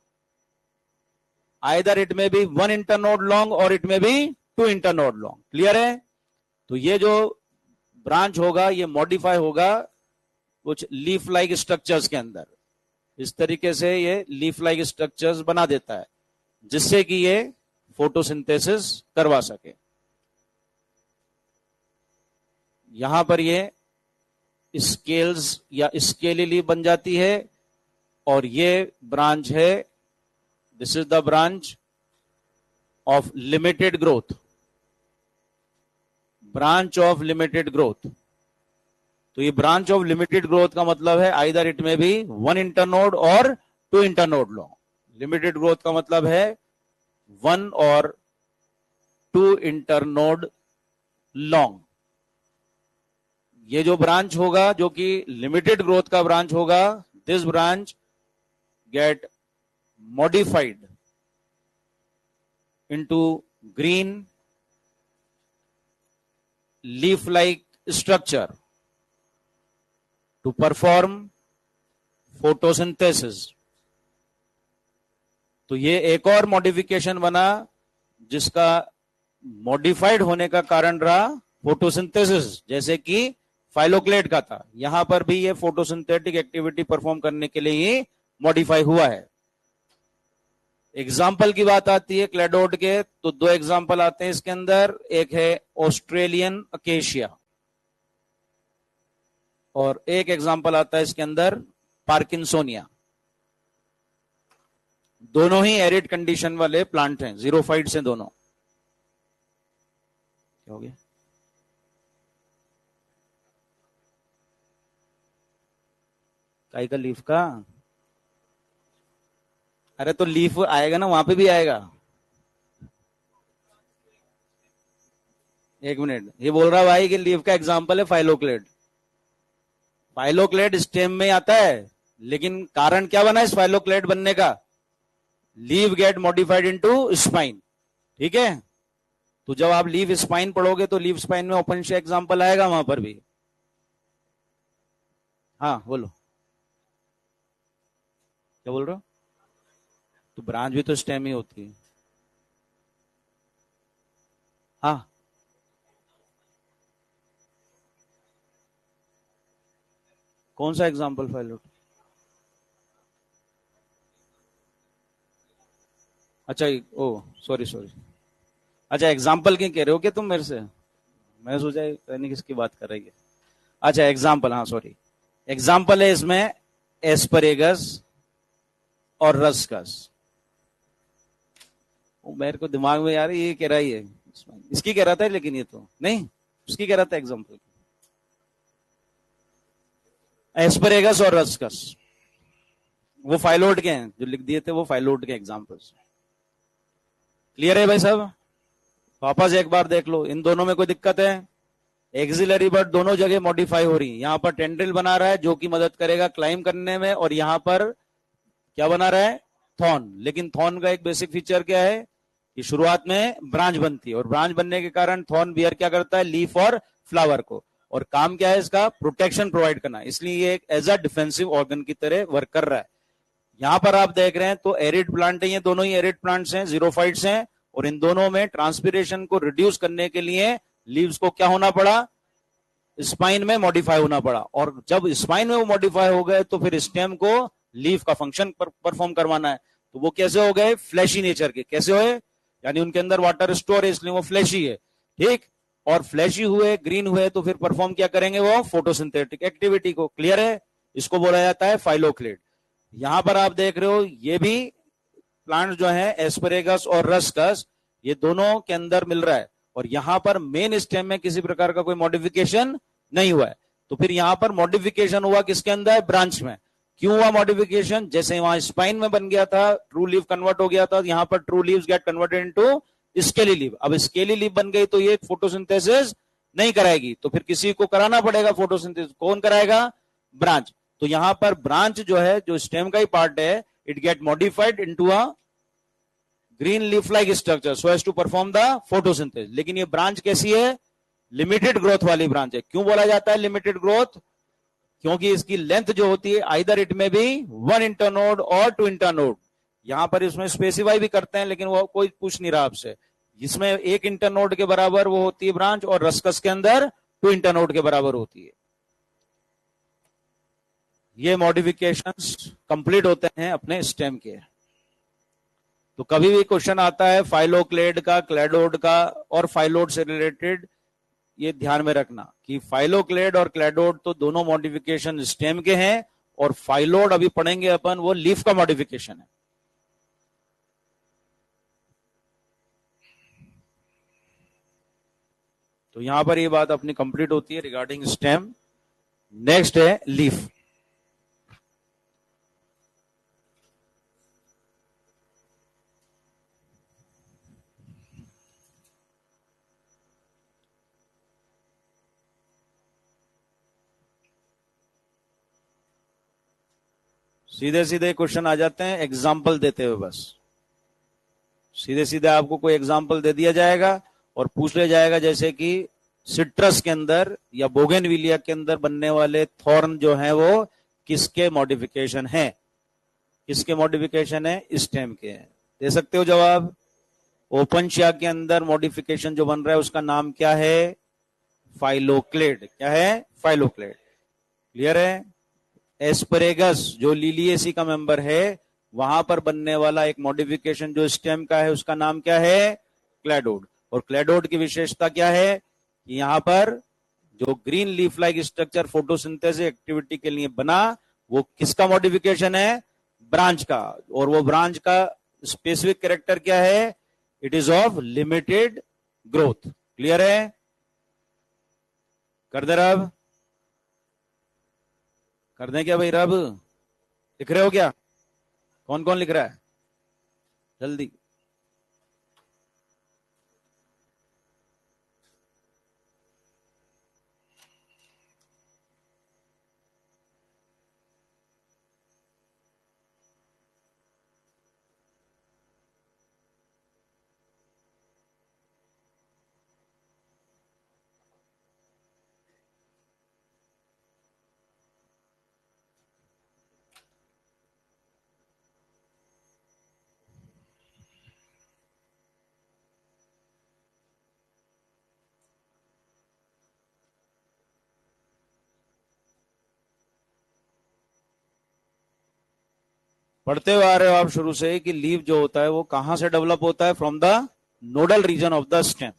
either it may be one internode long और it may be two internode long. Clear है. तो ये जो ब्रांच होगा ये मॉडिफाई होगा कुछ लीफ लाइक स्ट्रक्चर्स के अंदर. इस तरीके से ये लीफ लाइक स्ट्रक्चर्स बना देता है जिससे कि ये फोटोसिंथेसिस करवा सके. यहां पर ये स्केल्स या स्केली लीफ बन जाती है और ये ब्रांच है, this is the branch of limited growth. Branch of limited growth. तो ये ब्रांच ऑफ लिमिटेड ग्रोथ का मतलब है either it may be one internode और two internode long. Limited growth का मतलब है वन और टू इंटरनोड लॉन्ग. ये जो ब्रांच होगा जो कि लिमिटेड ग्रोथ का ब्रांच होगा, this branch get modified into green leaf like structure to perform photosynthesis. तो ये एक और मॉडिफिकेशन बना जिसका मॉडिफाइड होने का कारण रहा फोटोसिंथेसिस, जैसे कि फाइलोक्लेड का था. यहां पर भी ये फोटोसिंथेटिक एक्टिविटी परफॉर्म करने के लिए ही मॉडिफाई हुआ है. एग्जाम्पल की बात आती है क्लेडोड के, तो दो एग्जाम्पल आते हैं इसके अंदर. एक है ऑस्ट्रेलियन अकेशिया और एक एग्जाम्पल आता है इसके अंदर पार्किंसोनिया। दोनों ही एरिड कंडीशन वाले प्लांट हैं, जीरोफाइट्स हैं दोनों। क्या हो गया? काई का लीफ का? अरे तो लीफ आएगा ना, वहां पे भी आएगा। एक मिनट, ये बोल रहा भाई कि लीफ का एग्जाम्पल है फाइलोक्लेड। फाइलोक्लेड स्टेम में आता है, लेकिन कारण क्या बना इस फाइलोक्लेड बनने का? Leaf gate modified into spine. ठीक है, तो जब आप लीफ स्पाइन पढ़ोगे तो लीफ स्पाइन में ओपन शेप एग्जाम्पल आएगा वहां पर भी। हाँ बोलो, क्या बोल रहे हो? तो ब्रांच भी तो स्टेम ही होती है। हाँ, कौन सा एग्जाम्पल फाइलोट? अच्छा, ओ सॉरी सॉरी। अच्छा, एग्जाम्पल की कह रहे हो क्या तुम मेरे से? मैं सोचा नहीं किसकी बात कर रही है। अच्छा एग्जाम्पल, हाँ सॉरी। एग्जाम्पल है इसमें एस्परेगस और रस्कस। मेरे को दिमाग में यार ये कह रहा ही है, इसकी कह रहा था, लेकिन ये तो नहीं, उसकी कह रहा था एग्जाम्पल। एस्परेगस और रस्कस वो फाइलोट के हैं, जो लिख दिए थे वो फाइलोट के एग्जाम्पल्स। क्लियर है भाई साहब? वापस एक बार देख लो, इन दोनों में कोई दिक्कत है? एक्सिलरी बर्ड दोनों जगह मॉडिफाई हो रही है। यहां पर टेंड्रिल बना रहा है जो कि मदद करेगा क्लाइम करने में, और यहां पर क्या बना रहा है? थॉर्न। लेकिन थॉर्न का एक बेसिक फीचर क्या है कि शुरुआत में ब्रांच बनती है, और ब्रांच बनने के कारण थॉर्न बियर क्या करता है? लीफ और फ्लावर को। और काम क्या है इसका? प्रोटेक्शन प्रोवाइड करना। इसलिए ये एक एज अ डिफेंसिव ऑर्गन की तरह वर्क कर रहा है। यहां पर आप देख रहे हैं तो एरिड प्लांट है, ये दोनों ही एरिड प्लांट्स हैं, जीरोफाइट्स हैं, और इन दोनों में ट्रांसपिरेशन को रिड्यूस करने के लिए लीव्स को क्या होना पड़ा? स्पाइन में मॉडिफाई होना पड़ा। और जब स्पाइन में वो मॉडिफाई हो गए तो फिर स्टेम को लीफ का फंक्शन परफॉर्म करवाना है। तो वो कैसे हो गए? फ्लैशी नेचर के। कैसे हुए? यानी उनके अंदर वाटर स्टोर है, इसलिए वो फ्लैशी है। ठीक, और फ्लैशी हुए, ग्रीन हुए, तो फिर परफॉर्म क्या करेंगे? वो फोटोसिंथेटिक एक्टिविटी को। क्लियर है? इसको बोला जाता है फाइलोक्लेड। यहां पर आप देख रहे हो ये भी प्लांट जो है एस्परेगस और रस्कस, ये दोनों के अंदर मिल रहा है, और यहां पर मेन स्टेम में किसी प्रकार का कोई मॉडिफिकेशन नहीं हुआ है। तो फिर यहां पर मॉडिफिकेशन हुआ किसके अंदर? ब्रांच में। क्यों हुआ मॉडिफिकेशन? जैसे वहां स्पाइन में बन गया था, ट्रू लीफ कन्वर्ट हो गया था, यहां पर true leaves get converted into scaly leaf. अब स्केली लीफ बन गई तो ये फोटोसिंथेसिस नहीं कराएगी, तो फिर किसी को कराना पड़ेगा फोटोसिंथेसिस। कौन कराएगा? ब्रांच। तो यहां पर ब्रांच जो है, जो स्टेम का ही पार्ट है, it get modified into a green leaf like structure so as to perform the photosynthesis. लेकिन ये ब्रांच कैसी है? लिमिटेड ग्रोथ वाली ब्रांच है। क्यों बोला जाता है लिमिटेड ग्रोथ? क्योंकि इसकी लेंथ जो होती है, either it may B 1 internode और 2 इंटरनोड। यहां पर इसमें स्पेसिफाई भी करते हैं, लेकिन वो कोई पूछ नहीं रहा आपसे। इसमें 1 इंटरनोड के बराबर वो होती है ब्रांच, और रस्कस के अंदर 2 इंटरनोड के बराबर होती है। ये मॉडिफिकेशंस कंप्लीट होते हैं अपने स्टेम के। तो कभी भी क्वेश्चन आता है फाइलोक्लेड का, क्लैडोड का, और फाइलोड से रिलेटेड, ये ध्यान में रखना कि फाइलोक्लेड और क्लैडोड तो दोनों मॉडिफिकेशन स्टेम के हैं, और फाइलोड अभी पढ़ेंगे अपन, वो लीफ का मॉडिफिकेशन है। तो यहां पर ये बात अपनी कंप्लीट होती है रिगार्डिंग स्टेम। नेक्स्ट है लीफ। सीधे सीधे क्वेश्चन आ जाते हैं एग्जाम्पल देते हुए। बस सीधे सीधे आपको कोई एग्जाम्पल दे दिया जाएगा और पूछ लिया जाएगा, जैसे कि सिट्रस के अंदर या बोगेनविलिया के अंदर बनने वाले थॉर्न जो है वो किसके मॉडिफिकेशन है? किसके मॉडिफिकेशन है? स्टेम के हैं। दे सकते हो जवाब? ओपनशिया के अंदर मॉडिफिकेशन जो बन रहा है उसका नाम क्या है? फाइलोक्लेड। क्या है? फाइलोक्लेड। क्लियर है? एस्परेगस जो लिलिएसी का मेंबर है, वहां पर बनने वाला एक मॉडिफिकेशन जो स्टेम का है उसका नाम क्या है? क्लैडोड। और क्लैडोड की विशेषता क्या है कि यहां पर जो green leaf like structure photosynthesis activity के लिए बना, वो किसका मॉडिफिकेशन है? ब्रांच का। और वो ब्रांच का स्पेसिफिक कैरेक्टर क्या है? It is of limited growth. Clear है? कर दे रब, कर दें क्या भाई? रब लिख रहे हो क्या? कौन कौन लिख रहा है? जल्दी। पढ़ते हुए आ रहे हो आप शुरू से कि लीफ जो होता है वो कहां से डेवलप होता है? From the nodal region of the stem.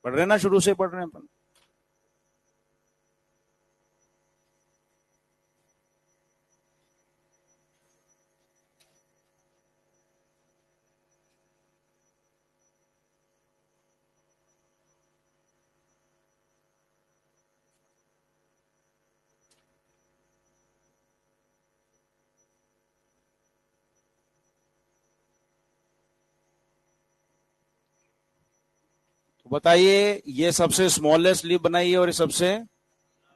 पढ़ रहे ना? शुरू से पढ़ रहे हैं। तो बताइए, ये सबसे स्मॉलेस्ट लीफ बनाइए और ये सबसे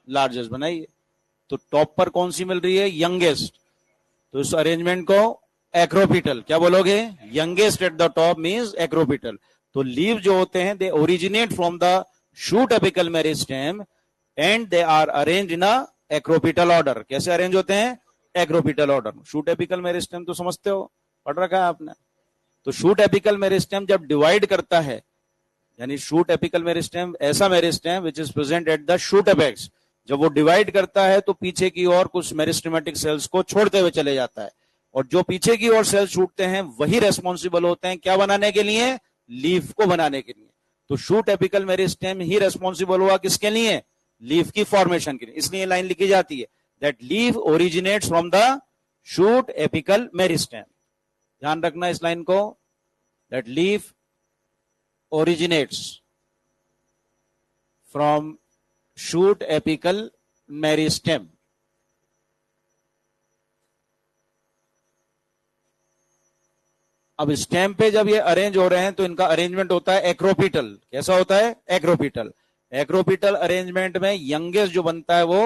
लार्जेस्ट बनाइए। तो टॉप पर कौन सी मिल रही है? यंगेस्ट। तो इस अरेंजमेंट को एक्रोपिटल क्या बोलोगे? Youngest at the top means acropetal. तो लीव जो होते हैं they originate from the shoot apical meristem and they are arrange in a acropetal order. कैसे अरेंज होते हैं? Acropetal order. Shoot apical meristem तो समझते हो, पढ़ रखा है आपने। तो शूट एपिकल मेरिस्टेम जब डिवाइड करता है, यानी शूट एपिकल मेरिस्टेम ऐसा meristem which is present at the shoot apex, जब वो डिवाइड करता है तो पीछे की ओर कुछ मेरिस्टेमेटिक सेल्स को छोड़ते हुए चले जाता है, और जो पीछे की ओर सेल्स छूटते हैं वही रेस्पॉन्सिबल होते हैं क्या बनाने के लिए? लीफ को बनाने के लिए। तो शूट एपिकल मेरिस्टेम ही रेस्पॉन्सिबल हुआ किसके लिए? लीफ की फॉर्मेशन के लिए। इसलिए लाइन लिखी जाती है that leaf originates from the shoot apical meristem. ध्यान रखना इस लाइन को, that leaf originates from shoot apical meristem। अब स्टेम पे जब ये अरेंज हो रहे हैं तो इनका अरेंजमेंट होता है एक्रोपिटल। कैसा होता है? एक्रोपिटल। एक्रोपिटल अरेंजमेंट में यंगेस्ट जो बनता है वो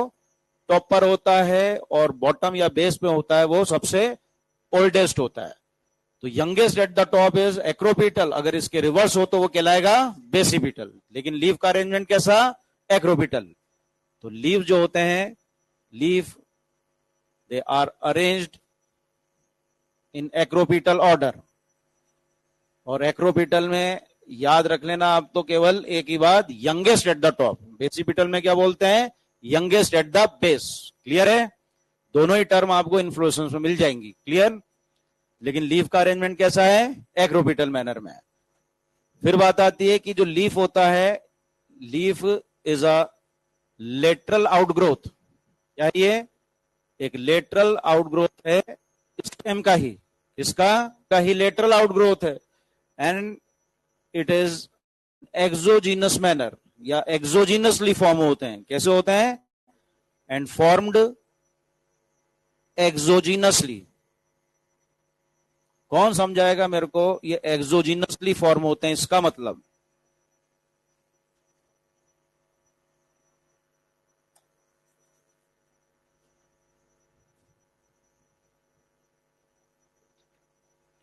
टॉप पर होता है, और बॉटम या बेस पे होता है वो सबसे ओल्डेस्ट होता है। तो youngest at the top is acropetal. अगर इसके रिवर्स हो तो वो कहलाएगा बेसिपिटल। लेकिन लीफ का अरेंजमेंट कैसा? एक्रोपिटल। तो लीफ जो होते हैं, leaf they are arranged in acropetal order. और एक्रोपिटल में याद रख लेना आप तो केवल एक ही बात, youngest at the top. Basipetal में क्या बोलते हैं? Youngest at the base. Clear है? दोनों ही टर्म आपको इन्फ्लोरेसेंस में मिल जाएंगी। क्लियर? लेकिन लीफ का अरेंजमेंट कैसा है? एक्रोपिटल मैनर में। फिर बात आती है कि जो लीफ होता है, leaf is a lateral outgrowth. क्या ये? एक लेटरल आउटग्रोथ है स्टेम का ही। इसका का ही लेटरल आउटग्रोथ है, and it is exogenous manner या एक्सोजीनसली फॉर्म होते हैं। कैसे होते हैं? And formed exogenously. कौन समझाएगा मेरे को ये एक्सोजीनसली फॉर्म होते हैं इसका मतलब?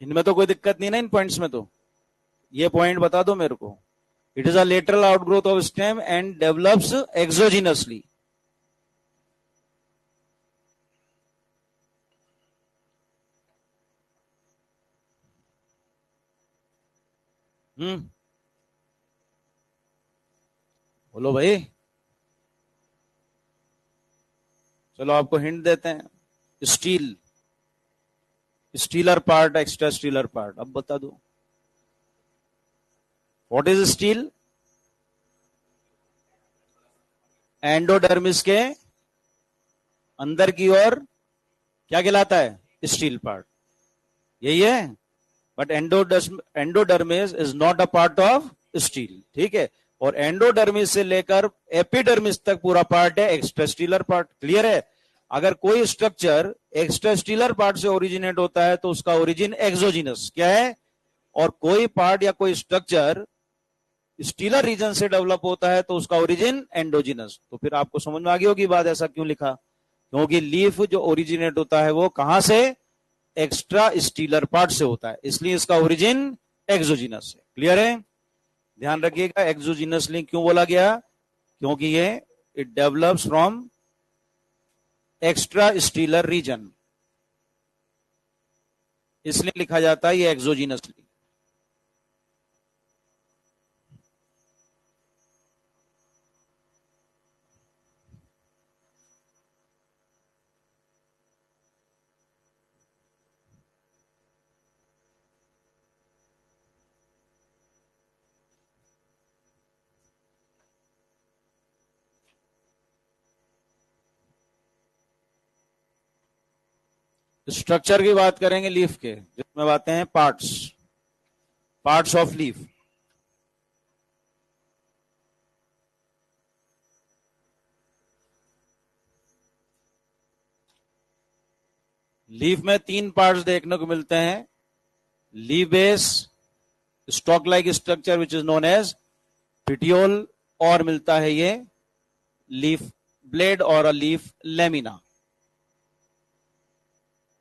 इनमें तो कोई दिक्कत नहीं ना, इन पॉइंट्स में तो ये पॉइंट बता दो मेरे को। It is a lateral outgrowth of stem and develops exogenously. बोलो भाई। चलो आपको हिंट देते हैं। Steel, stealer part, extra stealer part. अब बता दो व्हाट इज स्टील? एंडोडर्मिस के अंदर की ओर क्या कहलाता है? स्टील पार्ट, यही है। But endodermis is not a part of steel, ठीक है। और एंडोडर्मिस से लेकर एपिडर्मिस तक पूरा पार्ट है एक्स्ट्रास्टीलर पार्ट, क्लियर है। अगर कोई स्ट्रक्चर एक्स्ट्रास्टीलर पार्ट से ओरिजिनेट होता है तो उसका ओरिजिन एक्सोजिनस क्या है, और कोई पार्ट या कोई स्ट्रक्चर स्टीलर रीजन से डेवलप होता है तो उसका ओरिजिन एंडोजिनस। तो फिर आपको समझ में आ गई होगी बात, ऐसा क्यों लिखा, क्योंकि लीफ जो ओरिजिनेट होता है वो कहां से? एक्स्ट्रा स्टीलर पार्ट से होता है, इसलिए इसका ओरिजिन एक्सोजिनस है, क्लियर है। ध्यान रखिएगा, एक्सोजिनस लिंक क्यों बोला गया? क्योंकि ये it develops from extra stelar region, इसलिए लिखा जाता है ये एक्सोजिनस लिंक। स्ट्रक्चर की बात करेंगे लीफ के, जिसमें बातें हैं parts, parts of leaf. Leaf में 3 पार्ट्स देखने को मिलते हैं। Leaf base, stalk like structure which is known as petiole, और मिलता है ये लीफ ब्लेड और a leaf lamina,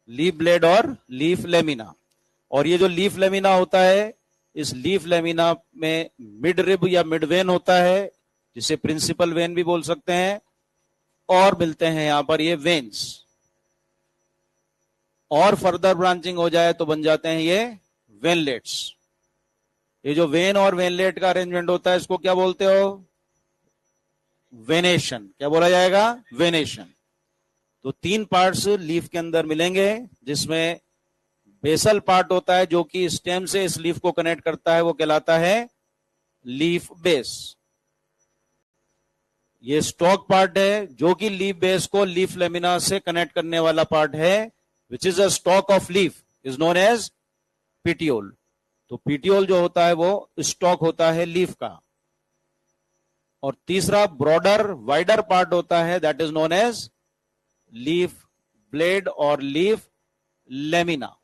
leaf blade और लीफ लेमिना। और ये जो लीफ लेमिना होता है, इस लीफ लेमिना में मिड रिब या मिड वेन होता है, जिसे प्रिंसिपल वेन भी बोल सकते हैं, और मिलते हैं यहां पर ये वेन्स, और फर्दर ब्रांचिंग हो जाए तो बन जाते हैं ये वेनलेट्स। ये जो वेन और वेनलेट का अरेंजमेंट होता है इसको क्या बोलते हो? वेनेशन। क्या बोला जाएगा? वेनेशन। तो 3 पार्ट्स लीफ के अंदर मिलेंगे, जिसमें बेसल पार्ट होता है जो कि स्टेम से इस लीफ को कनेक्ट करता है, वो कहलाता है लीफ बेस। ये स्टॉक पार्ट है जो कि लीफ बेस को लीफ लेमिना से कनेक्ट करने वाला पार्ट है, which is a stalk of leaf is known as petiole. तो पिटियोल जो होता है वो स्टॉक होता है लीफ का। और तीसरा ब्रॉडर वाइडर पार्ट होता है, that is known as leaf blade और लीफ लेमिना।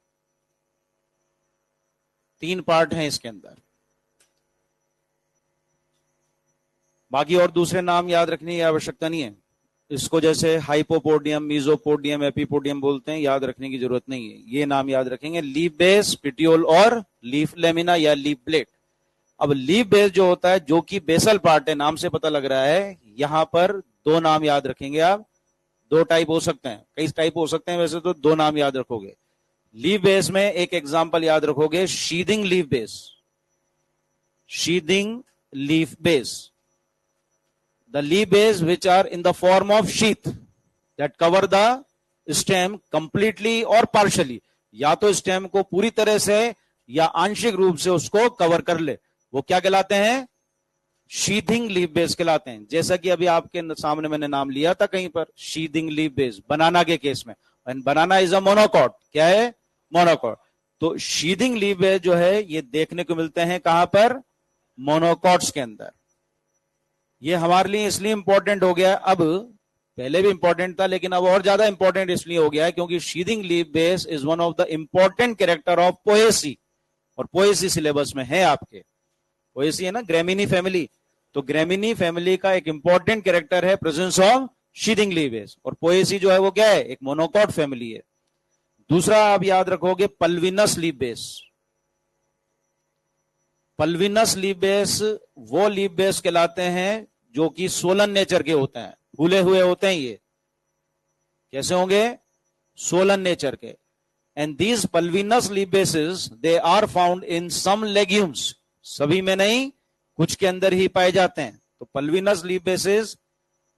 3 पार्ट हैं इसके अंदर। बाकी और दूसरे नाम याद रखने की आवश्यकता नहीं है। इसको जैसे हाइपोपोडियम, मीजोपोडियम, एपिपोडियम बोलते हैं, याद रखने की जरूरत नहीं है। ये नाम याद रखेंगे, लीफ बेस, पिटियोल और लीफ लेमिना या लीफ ब्लेड। अब लीफ बेस जो होता है, जो कि बेसल पार्ट है, नाम से पता लग रहा है, यहां पर 2 नाम याद रखेंगे आप। 2 टाइप हो सकते हैं, कई टाइप हो सकते हैं, वैसे तो 2 नाम याद रखोगे। लीफ बेस में एक एग्जांपल याद रखोगे, sheathing leaf base, sheathing leaf base. The leaf base which are in the form of sheath that cover the stem completely or partially, या तो स्टेम को पूरी तरह से या आंशिक रूप से उसको कवर कर ले, वो क्या कहलाते हैं? शीथिंग लीफ बेस कहलाते हैं। जैसा कि अभी आपके सामने मैंने नाम लिया था कहीं पर, शीथिंग लीफ बेस, बनाना के केस में। And banana is a monocot. क्या है? मोनोकॉट। तो शीथिंग लीफ बेस जो है ये देखने को मिलते हैं कहां पर? मोनोकॉट्स के अंदर। ये हमारे लिए इसलिए इंपॉर्टेंट हो गया, अब पहले भी इंपॉर्टेंट था लेकिन अब और ज्यादा इंपॉर्टेंट इसलिए हो गया है क्योंकि sheathing leaf base is one of the important character of Poaceae, और पोएसी सिलेबस में है आपके। पोएसी है ना, ग्रेमिनी फैमिली, तो ग्रेमिनी फैमिली का एक इंपॉर्टेंट कैरेक्टर है presence of sheathing leaf base. और पोएसी जो है वो क्या है? एक मोनोकॉट फैमिली है। दूसरा आप याद रखोगे pulvinus leaf base. Pulvinus leaf base वो लीफ बेस कहलाते हैं जो कि सोलन नेचर के होते हैं, फूले हुए होते हैं। ये कैसे होंगे? सोलन नेचर के। And these pulvinus leaf bases they are found in some legumes, सभी में नहीं, कुछ के अंदर ही पाए जाते हैं। तो pulvinus leaf bases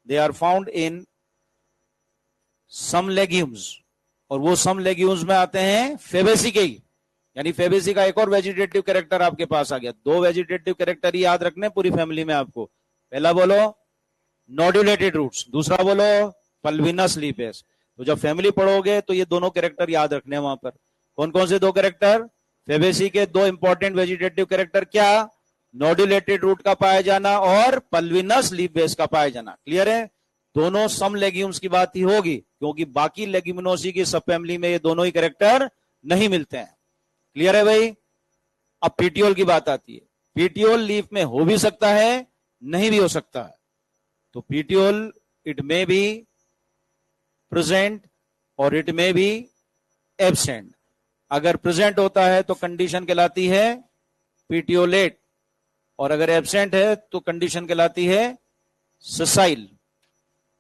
they are found in some legumes, और वो सम लेग्यूम्स में आते हैं फेबेसी के ही। यानी फेबेसी का एक और वेजिटेटिव कैरेक्टर आपके पास आ गया। 2 वेजिटेटिव कैरेक्टर ही याद रखने पूरी फैमिली में आपको। पहला बोलो नोड्यूलेटेड रूट्स, दूसरा बोलो पल्विनस लीफ बेस। तो जब फैमिली पढ़ोगे तो ये दोनों कैरेक्टर याद रखने हैं वहां पर। कौन कौन से दो कैरेक्टर? फेबेसी के दो इंपॉर्टेंट वेजिटेटिव कैरेक्टर क्या? नोड्यूलेटेड रूट का पाया जाना और पल्विनस लीफ बेस का पाया जाना। क्लियर है? दोनों सम लेग्यूम्स की बात ही होगी, क्योंकि बाकी लेग्यूमिनोसी की सब फैमिली में ये दोनों ही कैरेक्टर नहीं मिलते हैं। क्लियर है भाई? अब पीटियोल की बात आती है। पीटियोल लीफ में हो भी सकता है, नहीं भी हो सकता है। तो petiole it may be present और इट मे बी एब्सेंट। अगर प्रेजेंट होता है तो कंडीशन कहलाती है पीटियोलेट, और अगर एब्सेंट है तो कंडीशन कहलाती है सेसाइल।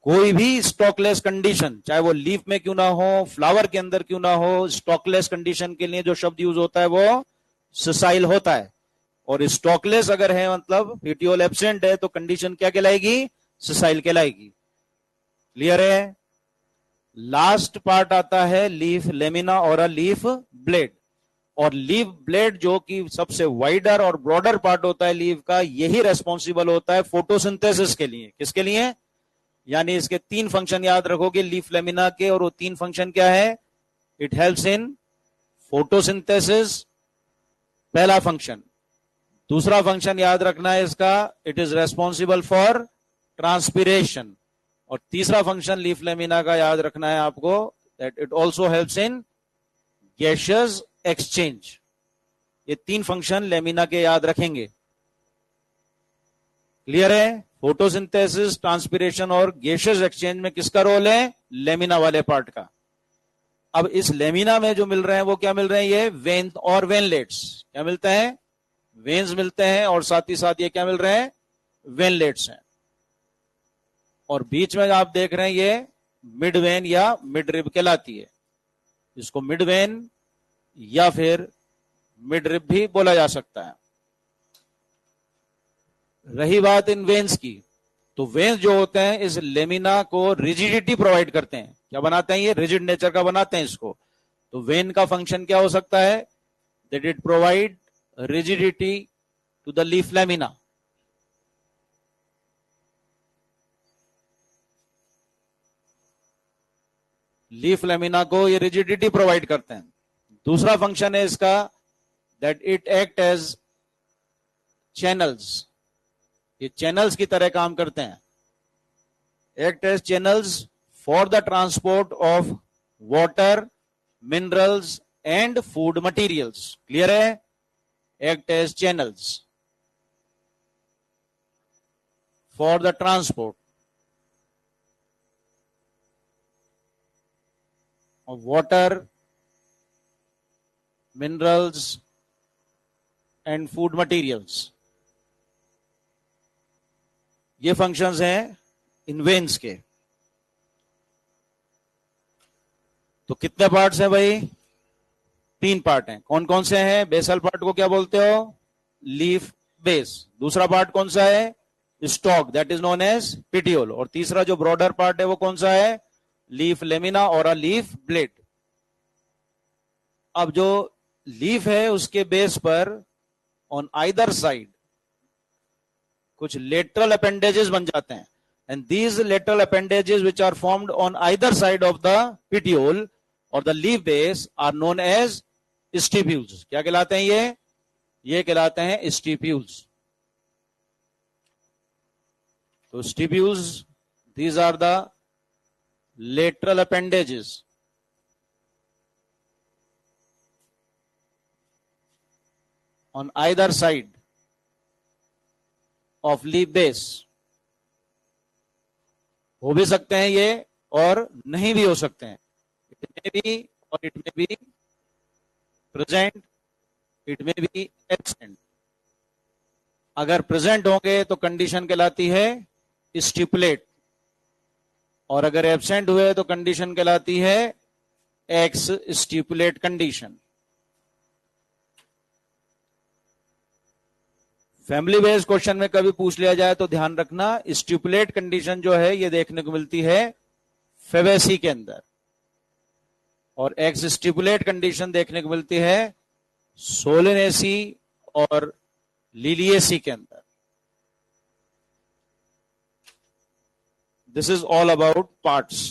कोई भी स्टॉकलेस कंडीशन, चाहे वो लीफ में क्यों ना हो, फ्लावर के अंदर क्यों ना हो, स्टॉकलेस कंडीशन के लिए जो शब्द यूज होता है वो सेसाइल होता है। और स्टॉकलेस अगर है मतलब पीटियोल एब्सेंट है तो कंडीशन क्या कहलाएगी? सेसाइल कहलाएगी। क्लियर है? लास्ट पार्ट आता है लीफ लेमिना और अ लीफ ब्लेड। और लीफ ब्लेड जो कि सबसे वाइडर और ब्रॉडर पार्ट होता है लीफ का, यही रेस्पॉन्सिबल होता है फोटोसिंथेसिस के लिए। किसके लिए? यानी इसके तीन फंक्शन याद रखोगे लीफ लेमिना के, और वो तीन फंक्शन क्या है? इट हेल्प्स इन फोटोसिंथेसिस, पहला फंक्शन। दूसरा फंक्शन याद रखना है इसका, it is responsible for transpiration. और तीसरा फंक्शन लीफ लेमिना का याद रखना है आपको, that it also helps in gaseous exchange. ये तीन फंक्शन लेमिना के याद रखेंगे। क्लियर है? फोटोसिंथेसिस, ट्रांसपिरेशन और गैशियस एक्सचेंज में किसका रोल है? लेमिना वाले पार्ट का। अब इस लेमिना में जो मिल रहे हैं वो क्या मिल रहे हैं? ये वेन और वेनलेट्स। क्या मिलते हैं? वेन्स मिलते हैं, और साथ ही साथ ये क्या मिल रहे हैं? वेनलेट्स हैं। और बीच में आप देख रहे हैं ये मिड वेन या मिड रिब कहलाती है। इसको मिड वेन या फिर मिड रिब भी बोला जा सकता है। रही बात इन वेन्स की, तो वेन्स जो होते हैं इस लेमिना को रिजिडिटी प्रोवाइड करते हैं। क्या बनाते हैं? ये रिजिड नेचर का बनाते हैं इसको। तो वेन का फंक्शन क्या हो सकता है? That it provide rigidity to the leaf lamina. Leaf lamina को ये रिजिडिटी प्रोवाइड करते हैं। दूसरा फंक्शन है इसका, that it act as channels. ये चैनल्स की तरह काम करते हैं। Act as channels for the transport of water, minerals and food materials. Clear है? Act as channels for the transport of water, minerals and food materials। ये functions हैं इन वेन्स के। तो कितने पार्ट्स हैं भाई? तीन पार्ट हैं। कौन कौन से हैं? बेसल पार्ट को क्या बोलते हो? Leaf base. दूसरा पार्ट कौन सा है? Stalk, that is known as petiole. और तीसरा जो ब्रॉडर पार्ट है वो कौन सा है? लीफ लेमिना और अ लीफ ब्लेड। अब जो लीफ है उसके बेस पर ऑन आइदर साइड कुछ लेटरल अपेंडेजेस बन जाते हैं, and these lateral appendages which are formed on either side of the petiole और the leaf base are known as stipules. क्या कहलाते हैं ये कहलाते हैं स्टिप्यूल्स। तो stipules, these are the lateral appendages on either side of leaf base। हो भी सकते हैं ये और नहीं भी हो सकते हैं। इट मे बी और it may be present, it may be absent. अगर प्रेजेंट होंगे तो कंडीशन कहलाती है स्टिपुलेट, और अगर एब्सेंट हुए तो कंडीशन कहलाती है x stipulate condition. Family based question में कभी पूछ लिया जाए तो ध्यान रखना, स्टिपुलेट कंडीशन जो है ये देखने को मिलती है फेबेसी के अंदर, और एक्स स्टिपुलेट कंडीशन देखने को मिलती है सोलेनेसी और लिलिएसी के अंदर। This is all about parts.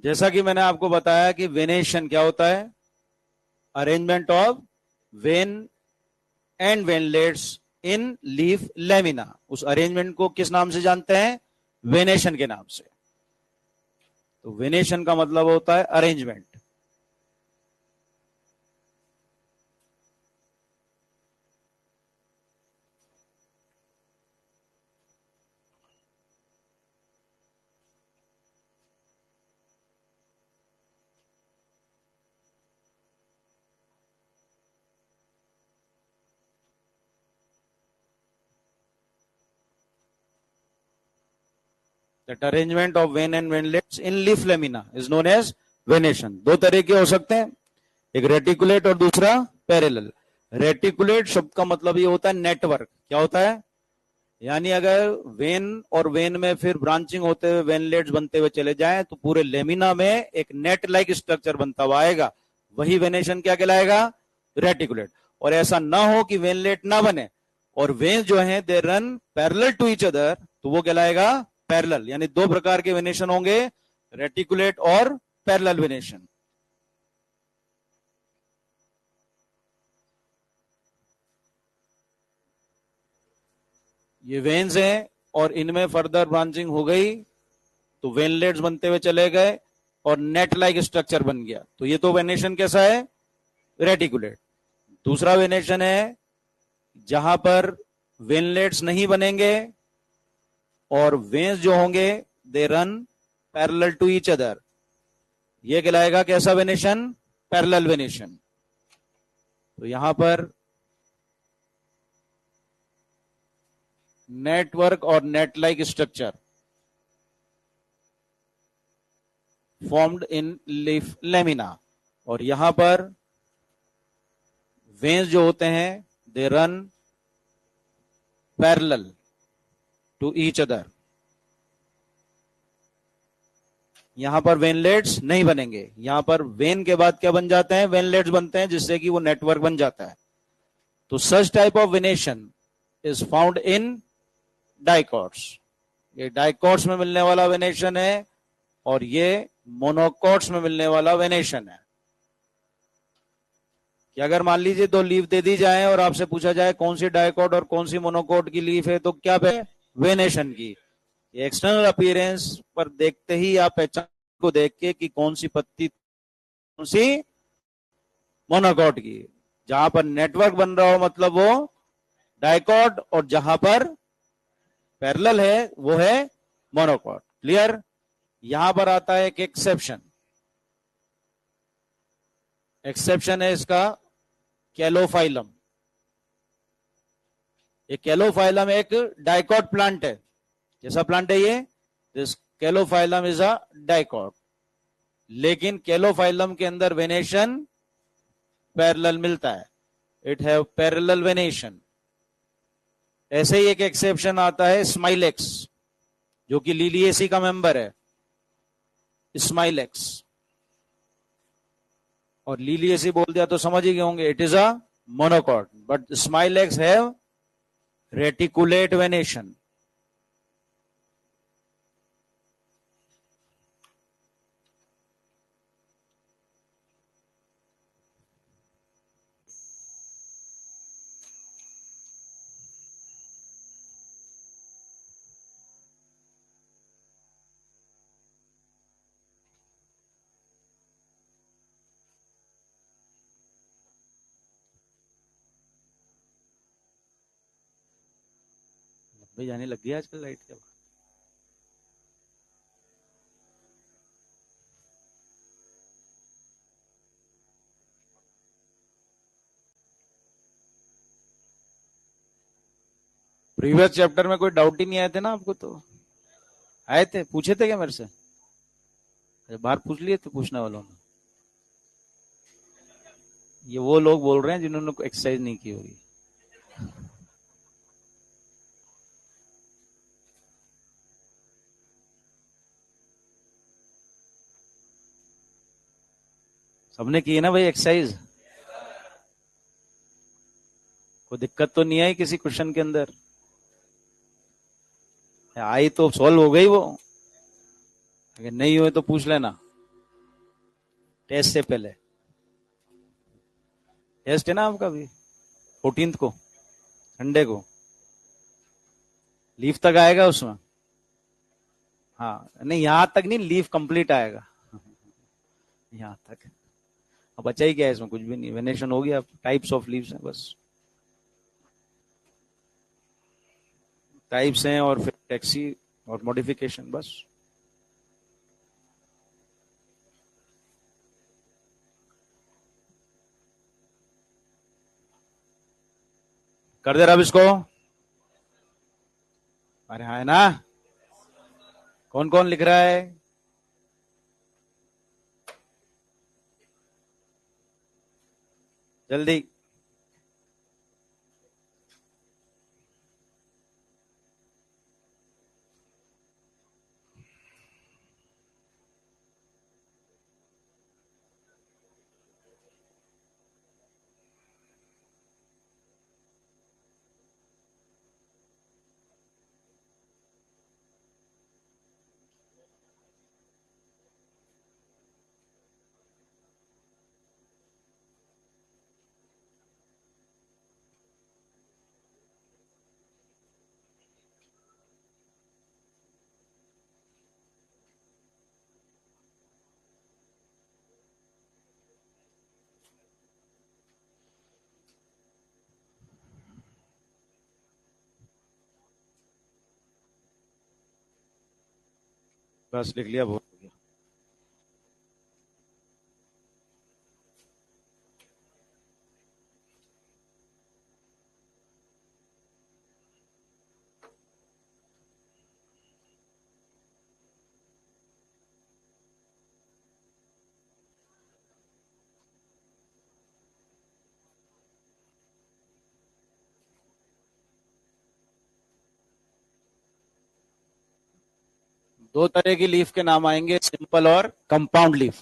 जैसा कि मैंने आपको बताया कि वेनेशन क्या होता है, arrangement of when and veinlets in leaf lamina. उस अरेंजमेंट को किस नाम से जानते हैं? वेनेशन के नाम से। तो वेनेशन का मतलब होता है arrangement. That arrangement of vein and ventlets in leaf lamina is known as venation। दो तरह के हो सकते हैं, एक रेटिकुलेट और दूसरा पैरेलल। रेटिकुलेट शब्द का मतलब ये होता है नेटवर्क। क्या होता है? यानी अगर वेन और वेन में फिर ब्रांचिंग होते हुए वेनलेट्स बनते हुए चले जाएं तो पूरे लेमिना में एक नेट लाइक स्ट्रक्चर बनता हुआ आएगा, वही वेनेशन क्या कहलाएगा? रेटिकुलेट। और ऐसा ना हो कि वेनलेट ना बने और वेन जो है they run parallel to each other, तो वो कहलाएगा पैरेलल। यानी दो प्रकार के वेनेशन होंगे, रेटिकुलेट और पैरेलल वेनेशन। ये वेन्स हैं और इनमें फर्दर ब्रांचिंग हो गई तो वेनलेट्स बनते हुए चले गए और नेट लाइक स्ट्रक्चर बन गया। तो ये तो वेनेशन कैसा है? रेटिकुलेट। दूसरा वेनेशन है जहां पर वेनलेट्स नहीं बनेंगे और वेन्स जो होंगे they run parallel to each other, ये कहलाएगा कैसा वेनेशन? Parallel venation. तो यहां पर नेटवर्क और net like structure formed in leaf lamina, और यहां पर वेन्स जो होते हैं they run parallel to each other. यहां पर वेनलेट्स नहीं बनेंगे, यहां पर वेन के बाद क्या बन जाते हैं? वेनलेट्स बनते हैं, जिससे कि वो नेटवर्क बन जाता है। तो such type of venation is found in dicots. ये डाइकॉट्स में मिलने वाला वेनेशन है और ये मोनोकॉट्स में मिलने वाला वेनेशन है। कि अगर मान लीजिए दो लीफ दे दी जाए और आपसे पूछा जाए कौन सी डाइकॉट और कौन सी मोनोकॉट की लीफ है, तो क्या पे? वेनेशन की। एक्सटर्नल अपीयरेंस पर देखते ही आप पहचान को देख के कि कौन सी पत्ती कौन सी मोनोकॉट की। जहां पर नेटवर्क बन रहा हो मतलब वो डाइकॉट, और जहां पर पैरेलल है वो है मोनोकॉट। क्लियर? यहां पर आता है एक एक्सेप्शन। एक्सेप्शन है इसका कैलोफाइलम। ये कैलोफाइलम एक डाइकॉट प्लांट है। कैसा प्लांट है ये? This Calophyllum is a dicot. लेकिन कैलोफाइलम के अंदर वेनेशन पैरेलल मिलता है, इट हैव पैरेलल वेनेशन। ऐसे ही एक एक्सेप्शन आता है स्माइलेक्स, जो कि लिलिएसी का मेंबर है, स्माइलेक्स। और लिलिएसी बोल दिया तो समझ ही गए होंगे, it is a monocot, but Smilax have reticulate venation. भाई जाने लग गया आजकल लाइट के। प्रीवियस चैप्टर में कोई डाउट ही नहीं आए थे ना आपको? तो आए थे, पूछे थे क्या मेरे से? बाहर पूछ लिए थे पूछने वालों ने। ये वो लोग बोल रहे हैं जिन्होंने एक्सरसाइज नहीं की होगी। सबने की है ना भाई एक्सरसाइज? कोई दिक्कत तो नहीं आई किसी क्वेश्चन के अंदर? आई तो सॉल्व हो गई वो, अगर नहीं हुए तो पूछ लेना टेस्ट से पहले। टेस्ट है ना आपका भी 14th को, संडे को। लीव तक आएगा उसमें? हाँ नहीं, यहां तक नहीं, लीव कंप्लीट आएगा यहां तक। अब बचा ही क्या है इसमें? कुछ भी नहीं, वेनेशन हो गया। टाइप्स ऑफ लीव्स हैं बस, टाइप्स हैं और फिर टैक्सी और मॉडिफिकेशन बस। कर दे रहा अब इसको। अरे हाँ है ना? कौन कौन लिख रहा है? जल्दी। बस लिख लिया, बहुत हो गया। दो तरह की लीफ के नाम आएंगे, सिंपल और कंपाउंड लीफ।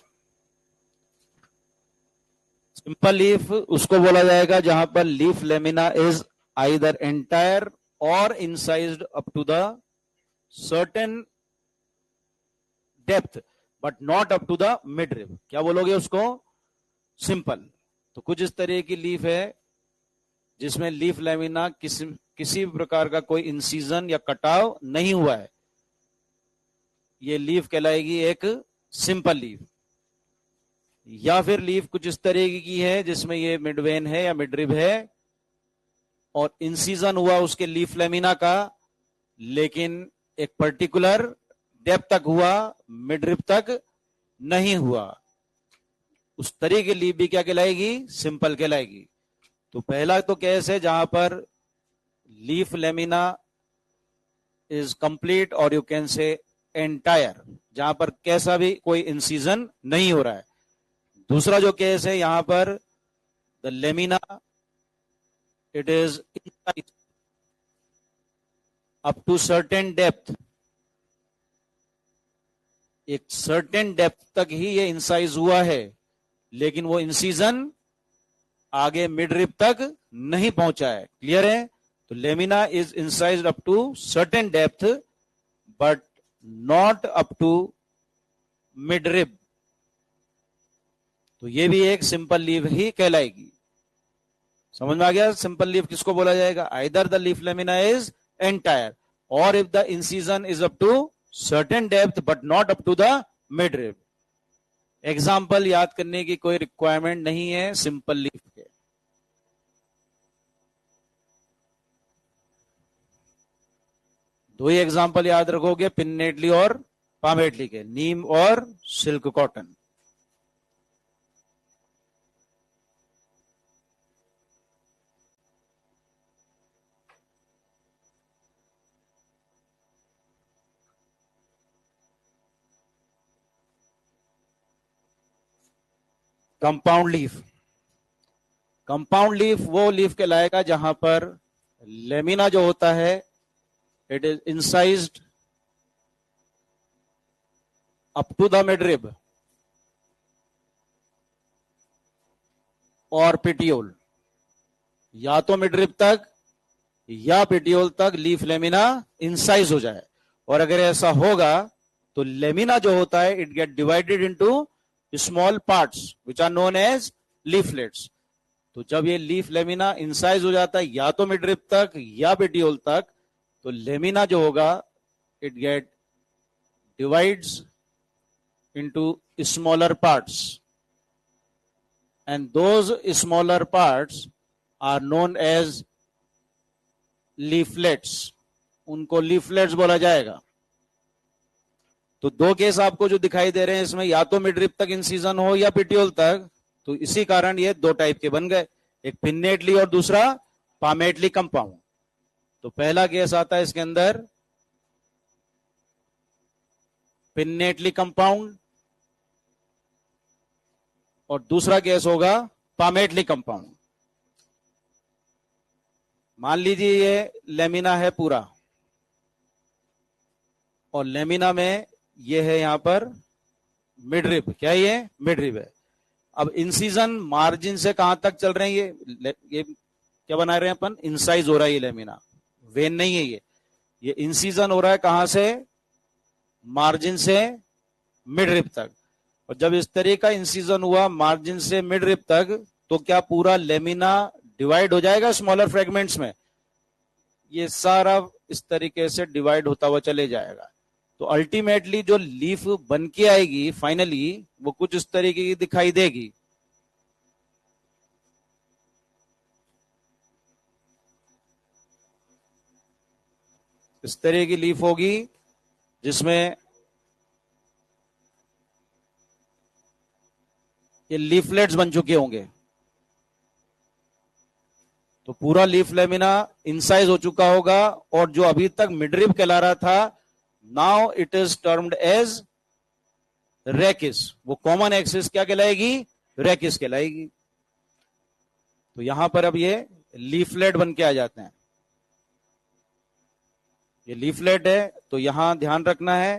सिंपल लीफ उसको बोला जाएगा जहां पर leaf lamina is either entire और incised up to the certain depth but not up to the mid rib. क्या बोलोगे उसको? सिंपल। तो कुछ इस तरह की लीफ है जिसमें लीफ लेमिना किसी प्रकार का कोई इंसीजन या कटाव नहीं हुआ है, ये लीफ कहलाएगी एक सिंपल लीफ। या फिर लीफ कुछ इस तरह की है जिसमें ये मिडवेन है या मिडरिब है और इंसीजन हुआ उसके लीफ लेमिना का, लेकिन एक पर्टिकुलर डेप्थ तक हुआ, मिडरिब तक नहीं हुआ। उस तरह की लीफ भी क्या कहलाएगी? सिंपल कहलाएगी। तो पहला तो केस है जहां पर लीफ लेमिना इज कंप्लीट और यू कैन से एंटायर, जहां पर कैसा भी कोई इंसीजन नहीं हो रहा है। दूसरा जो केस है यहां पर the lamina it is up to certain depth, एक सर्टेन डेप्थ तक ही ये इंसाइज हुआ है, लेकिन वो इंसीजन आगे मिड रिब तक नहीं पहुंचा है। क्लियर है? तो lamina is incised up to certain depth but not up to mid rib. तो ये भी एक सिंपल लीफ ही कहलाएगी। समझ में आ गया? सिंपल लीफ किसको बोला जाएगा? Either the leaf lamina is entire और if the incision is up to certain depth but not up to the mid rib. Example याद करने की कोई रिक्वायरमेंट नहीं है सिंपल लीफ के। दो ही एग्जाम्पल याद रखोगे, पिन्नेटली और पामेटली के, नीम और silk cotton. Compound leaf. Compound leaf वो लीफ कहलाएगा जहां पर लेमिना जो होता है it is incised up to the midrib और पिटियोल, या तो मिडरिब तक या पिटियोल तक लीफ लेमिना इंसाइज हो जाए। और अगर ऐसा होगा तो लेमिना जो होता है it get divided into small parts which are known as leaflets. तो जब ये लीफ लेमिना इंसाइज हो जाता है या तो मिडरिब तक या पिटियोल तक, तो लेमिना जो होगा it get divides into smaller parts and those smaller parts are known as leaflets। उनको leaflets बोला जाएगा। तो दो केस आपको जो दिखाई दे रहे हैं इसमें या तो मिडरिब तक इंसिजन हो या पिटियोल तक, तो इसी कारण ये दो टाइप के बन गए, एक पिन्नेटली और दूसरा पामेटली कंपाउंड। तो पहला केस आता है इसके अंदर पिन्नेटली कंपाउंड और दूसरा केस होगा पामेटली कंपाउंड। मान लीजिए ये लेमिना है पूरा और लेमिना में ये है यहां पर मिडरिब। क्या ये मिडरिब है। अब इंसिजन मार्जिन से कहां तक चल रहे हैं, ये क्या बना रहे हैं अपन, इंसाइज हो रहा है ये लेमिना, वेन नहीं है ये इंसिजन हो रहा है कहां से, मार्जिन से मिडरिब तक। और जब इस तरह का इंसिजन हुआ मार्जिन से मिडरिब तक, तो क्या पूरा लेमिना डिवाइड हो जाएगा स्मॉलर फ्रेगमेंट्स में, ये सारा इस तरीके से डिवाइड होता हुआ चले जाएगा। तो अल्टीमेटली जो लीफ बन के आएगी फाइनली वो कुछ इस तरीके की दिखाई देगी। इस तरह की लीफ होगी जिसमें ये लीफलेट्स बन चुके होंगे। तो पूरा लीफ लेमिना इंसाइज हो चुका होगा और जो अभी तक मिडरिब कहला रहा था now it is termed as rachis. वो कॉमन एक्सिस क्या कहलाएगी, रेकिस कहलाएगी। तो यहां पर अब ये लीफलेट बन के आ जाते हैं। ये लीफलेट है तो यहां ध्यान रखना है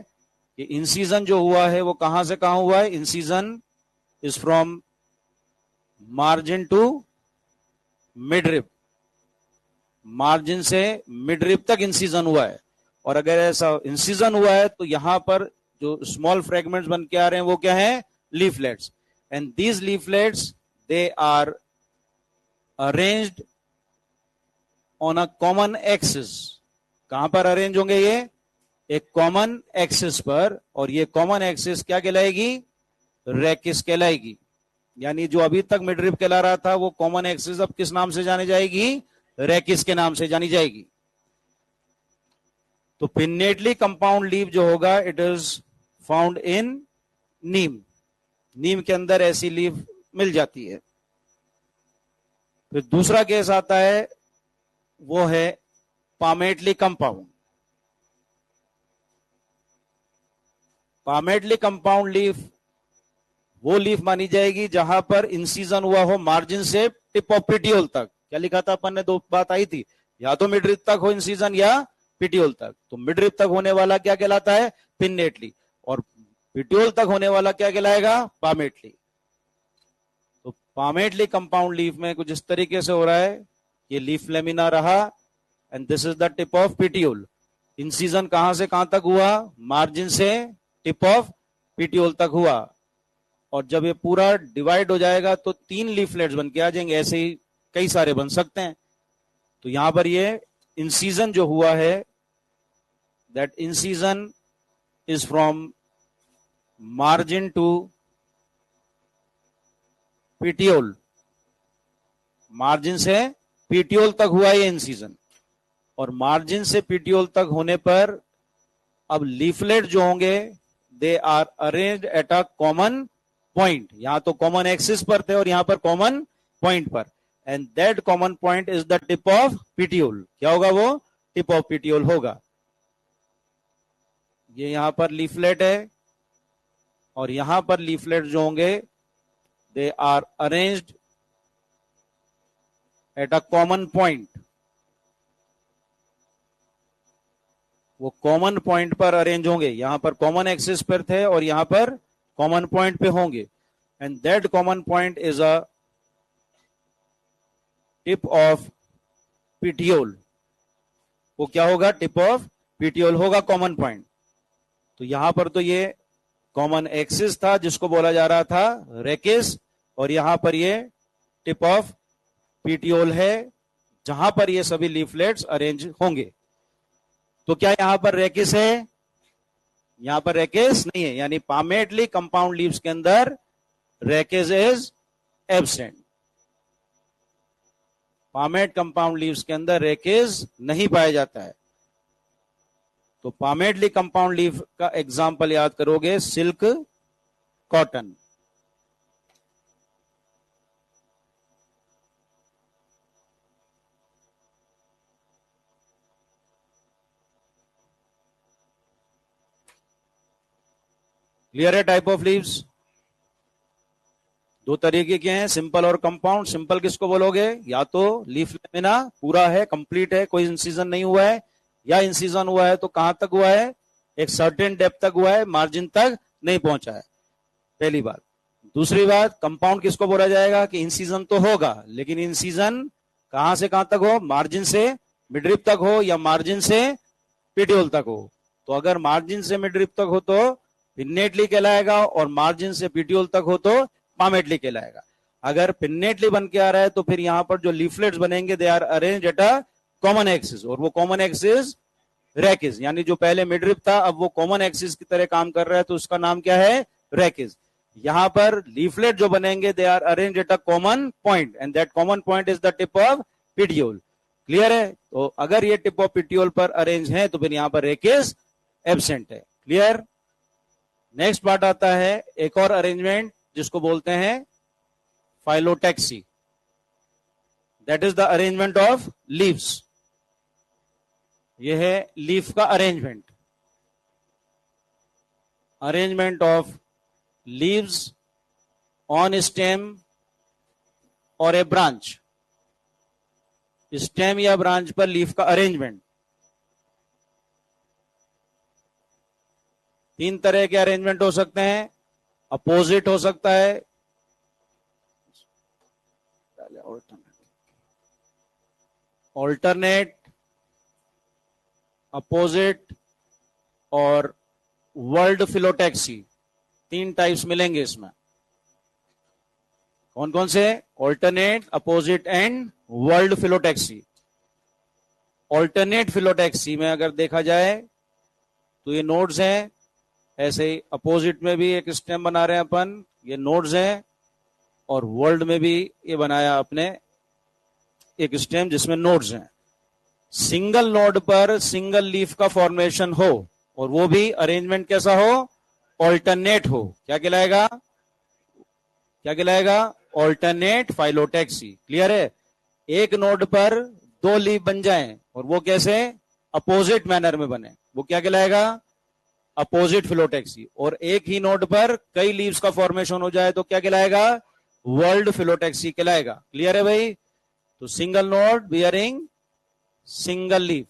कि इंसिजन जो हुआ है वो कहां से कहां हुआ है, incision is from margin to midrib, margin से मिडरिब तक इंसिजन हुआ है। और अगर ऐसा इंसिजन हुआ है तो यहां पर जो स्मॉल फ्रेगमेंट्स बन के आ रहे हैं वो क्या है, leaflets. And these leaflets they are arranged on a common axis. कहां पर अरेंज होंगे ये, एक कॉमन एक्सिस पर। और ये कॉमन एक्सिस क्या कहलाएगी, रेकिस कहलाएगी। यानी जो अभी तक मिडरिब कहला रहा था वो कॉमन एक्सिस अब किस नाम से जानी जाएगी, रेकिस के नाम से जानी जाएगी। तो पिन्नेटली कंपाउंड लीफ जो होगा इट इज फाउंड इन नीम। नीम के अंदर ऐसी लीफ मिल जाती है। फिर दूसरा केस आता है वो है palmately compound. Palmately compound leaf वो लीफ मानी जाएगी जहां पर इंसिजन हुआ हो मार्जिन से टिप ऑफ पिटियोल तक। क्या लिखा था अपन ने, दो बात आई थी, या तो मिडरिब तक हो इंसिजन या पिटियोल तक। तो मिडरिब तक होने वाला क्या कहलाता है, पिन्नेटली, और पिटियोल तक होने वाला क्या कहलाएगा, पामेटली। तो पामेटली कंपाउंड लीफ में कुछ इस तरीके से हो रहा है, ये लीफ लेमिना रहा and this is the tip of petiole. Incision कहां से कहां तक हुआ, मार्जिन से टिप ऑफ पिटियोल तक हुआ। और जब ये पूरा डिवाइड हो जाएगा तो 3 लीफलेट्स बन के आ जाएंगे। ऐसे ही कई सारे बन सकते हैं। तो यहां पर ये इंसिजन जो हुआ है that incision is from margin to petiole. Margin से पिटियोल तक हुआ ये इंसिजन। और मार्जिन से पिटियोल तक होने पर अब लीफलेट जो होंगे they are arranged at a common point. यहां तो कॉमन एक्सिस पर थे और यहां पर कॉमन पॉइंट पर। And that common point is the tip of petiole. क्या होगा वो, टिप ऑफ पिटियोल होगा। ये यहां पर लीफलेट है और यहां पर लीफलेट जो होंगे they are arranged at a common point. वो कॉमन पॉइंट पर अरेंज होंगे, यहां पर कॉमन एक्सिस पर थे और यहां पर कॉमन पॉइंट पे होंगे, and that common point is a tip of petiole. वो क्या होगा? टिप ऑफ पीटियोल होगा कॉमन पॉइंट. तो यहां पर तो ये कॉमन एक्सिस था जिसको बोला जा रहा था रेकिस, और यहां पर ये टिप ऑफ पीटियोल है जहां पर ये सभी लीफलेट्स अरेंज होंगे. तो क्या यहां पर रेकिस है? यहां पर रेकिस नहीं है, यानी पामेटली कंपाउंड लीव्स के अंदर rachis is absent. Palmate compound leaves के अंदर रेकिस नहीं पाया जाता है. तो पामेटली कंपाउंड लीफ का एग्जाम्पल याद करोगे, सिल्क, कॉटन. क्लियर है? टाइप ऑफ लीव्स दो तरीके के हैं, सिंपल और कंपाउंड. सिंपल किसको बोलोगे? या तो लीफ लेमिना पूरा है, कंप्लीट है, कोई इंसीजन नहीं हुआ है, या इंसीजन हुआ है तो कहां तक हुआ है? एक सर्टेन डेप्थ तक हुआ है, मार्जिन तक नहीं पहुंचा है. पहली बात. दूसरी बात, कंपाउंड किसको बोला जाएगा? कि इंसीजन तो होगा, लेकिन इंसीजन कहां से कहां तक हो? मार्जिन से मिडरिप तक हो, या मार्जिन से पीटियोल तक हो. तो अगर मार्जिन से मिडरिप तक हो तो पिन्नेटली कहलाएगा, और मार्जिन से पीटियोल तक हो तो पामेटली कहलाएगा. अगर पिन्नेटली बन के आ रहा है तो फिर यहां पर जो लीफलेट्स बनेंगे they are arrange at a common axis, और वो कॉमन एक्सिस रेकिस, यानी जो पहले मिडरिप था अब वो कॉमन एक्सिस की तरह काम कर रहा है, तो उसका नाम क्या है? रेकिस. यहां पर लीफलेट जो बनेंगे they are arrange at a common point, and that common point is the tip of petiole. Clear है? तो अगर ये टिप ऑफ पीटियोल पर अरेंज है तो फिर यहां पर रेकिस एब्सेंट है. क्लियर? नेक्स्ट पार्ट आता है एक और अरेंजमेंट जिसको बोलते हैं phyllotaxy. That is the arrangement of leaves. यह है लीफ का arrangement. Arrangement of leaves on stem और ए ब्रांच. स्टेम या ब्रांच पर लीफ का अरेंजमेंट. तीन तरह के अरेंजमेंट हो सकते हैं. अपोजिट हो सकता है, ऑल्टरनेट, अपोजिट और वर्ल्ड फिलोटैक्सी. तीन टाइप्स मिलेंगे इसमें. कौन कौन से? Alternate, opposite and world phyllotaxy. Alternate phyllotaxy में अगर देखा जाए तो ये नोड्स हैं, ऐसे ही अपोजिट में भी एक स्टेम बना रहे हैं अपन, ये नोड्स हैं, और वर्ल्ड में भी ये बनाया आपने एक स्टेम जिसमें नोड्स हैं. सिंगल नोड पर सिंगल लीफ का फॉर्मेशन हो, और वो भी अरेंजमेंट कैसा हो? ऑल्टरनेट हो. क्या कहलाएगा? क्या कहलाएगा? Alternate phyllotaxy. क्लियर है? एक नोड पर दो लीफ बन जाएं, और वो कैसे? अपोजिट मैनर में बने, वो क्या कहलाएगा? Opposite phyllotaxy. और एक ही नोड पर कई लीव्स का फॉर्मेशन हो जाए तो क्या कहलाएगा? वर्ल्ड फिलोटैक्सी कहलाएगा. क्लियर है भाई? तो single node bearing single leaf,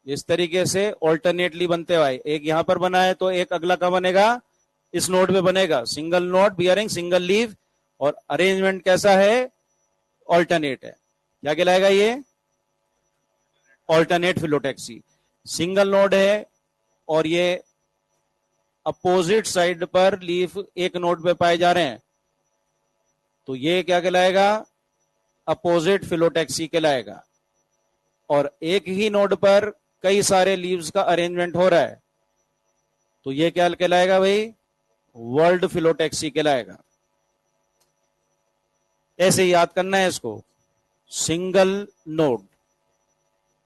इस तरीके से ऑल्टरनेटली बनते हुए, एक यहां पर बना है तो एक अगला का बनेगा, इस नोड में बनेगा. Single node bearing single leaf, और अरेंजमेंट कैसा है? ऑल्टरनेट है. क्या कहलाएगा ये? Alternate phyllotaxy. सिंगल नोड है और ये अपोजिट साइड पर लीफ एक नोड पे पाए जा रहे हैं, तो ये क्या कहलाएगा? अपोजिट फिलोटैक्सी कहलाएगा. और एक ही नोड पर कई सारे लीव्स का अरेंजमेंट हो रहा है, तो ये क्या कहलाएगा भाई? वर्ल्ड फिलोटैक्सी कहलाएगा. ऐसे याद करना है इसको. Single node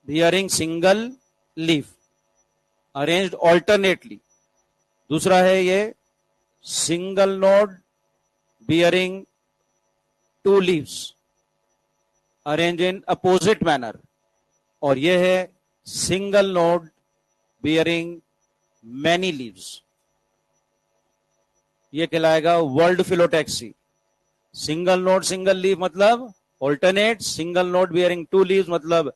bearing single leaf arranged alternately. दूसरा है ये single node bearing two leaves arrange in opposite manner. और ये है single node bearing many leaves. ये कहलाएगा whorled phyllotaxy. Single node single leaf मतलब alternate, single node bearing two leaves मतलब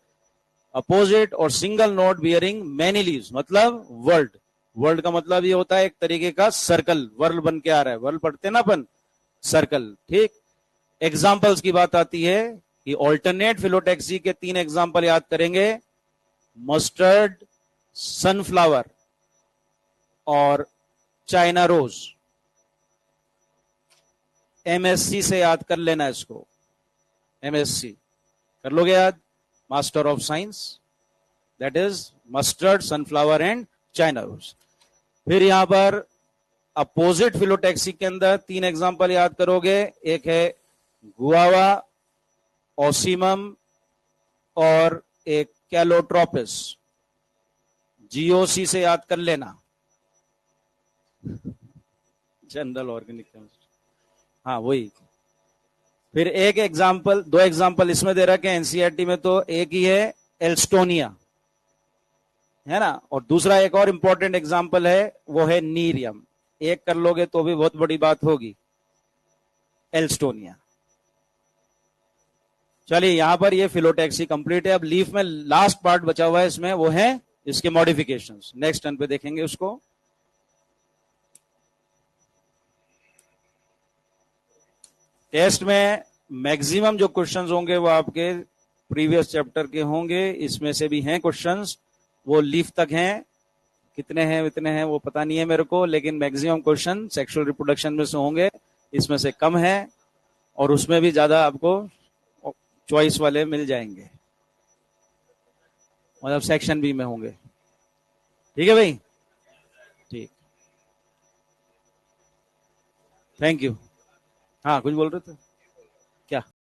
अपोजिट, और single node bearing many leaves मतलब whorled. Whorled का मतलब ये होता है एक तरीके का सर्कल, वर्ल्ड बन के आ रहा है, वर्ल्ड पढ़ते ना अपन, सर्कल, ठीक। एग्जाम्पल्स की बात आती है कि ऑल्टरनेट फिलोटैक्सी के 3 एग्जाम्पल याद करेंगे, मस्टर्ड, सनफ्लावर और चाइना रोज। एमएससी से याद कर लेना इसको, एमएससी कर लोगे याद, master of science, that is mustard, sunflower and China rose. फिर यहां पर अपोजिट फिलोटैक्सी के अंदर 3 एग्जाम्पल याद करोगे, एक है गुआवा, ओसीमम और एक कैलोट्रोपिस। जीओसी से याद कर लेना, जनरल ऑर्गेनिक केमिस्ट्री, हाँ वही। फिर एक एग्जाम्पल, 2 एग्जाम्पल इसमें दे रखे हैं एनसीईआरटी में, तो एक ही है एल्स्टोनिया, है ना, और दूसरा एक और इंपॉर्टेंट एग्जाम्पल है वो है नीरियम। एक कर लोगे तो भी बहुत बड़ी बात होगी, एल्स्टोनिया। चलिए यहां पर ये फिलोटैक्सी कंप्लीट है। अब लीफ में लास्ट पार्ट बचा हुआ है इसमें, वो है इसके मॉडिफिकेशंस। नेक्स्ट टर्न पे देखेंगे उसको। टेस्ट में मैक्सिमम जो क्वेश्चंस होंगे वो आपके प्रीवियस चैप्टर के होंगे, इसमें से भी हैं क्वेश्चंस, वो लीफ तक हैं, कितने हैं इतने हैं वो पता नहीं है मेरे को, लेकिन मैक्सिमम क्वेश्चन सेक्सुअल रिप्रोडक्शन में से होंगे, इसमें से कम है, और उसमें भी ज्यादा आपको चॉइस वाले मिल जाएंगे, मतलब सेक्शन बी में होंगे। ठीक है भाई, ठीक, थैंक यू। हाँ कुछ बोल रहे थे।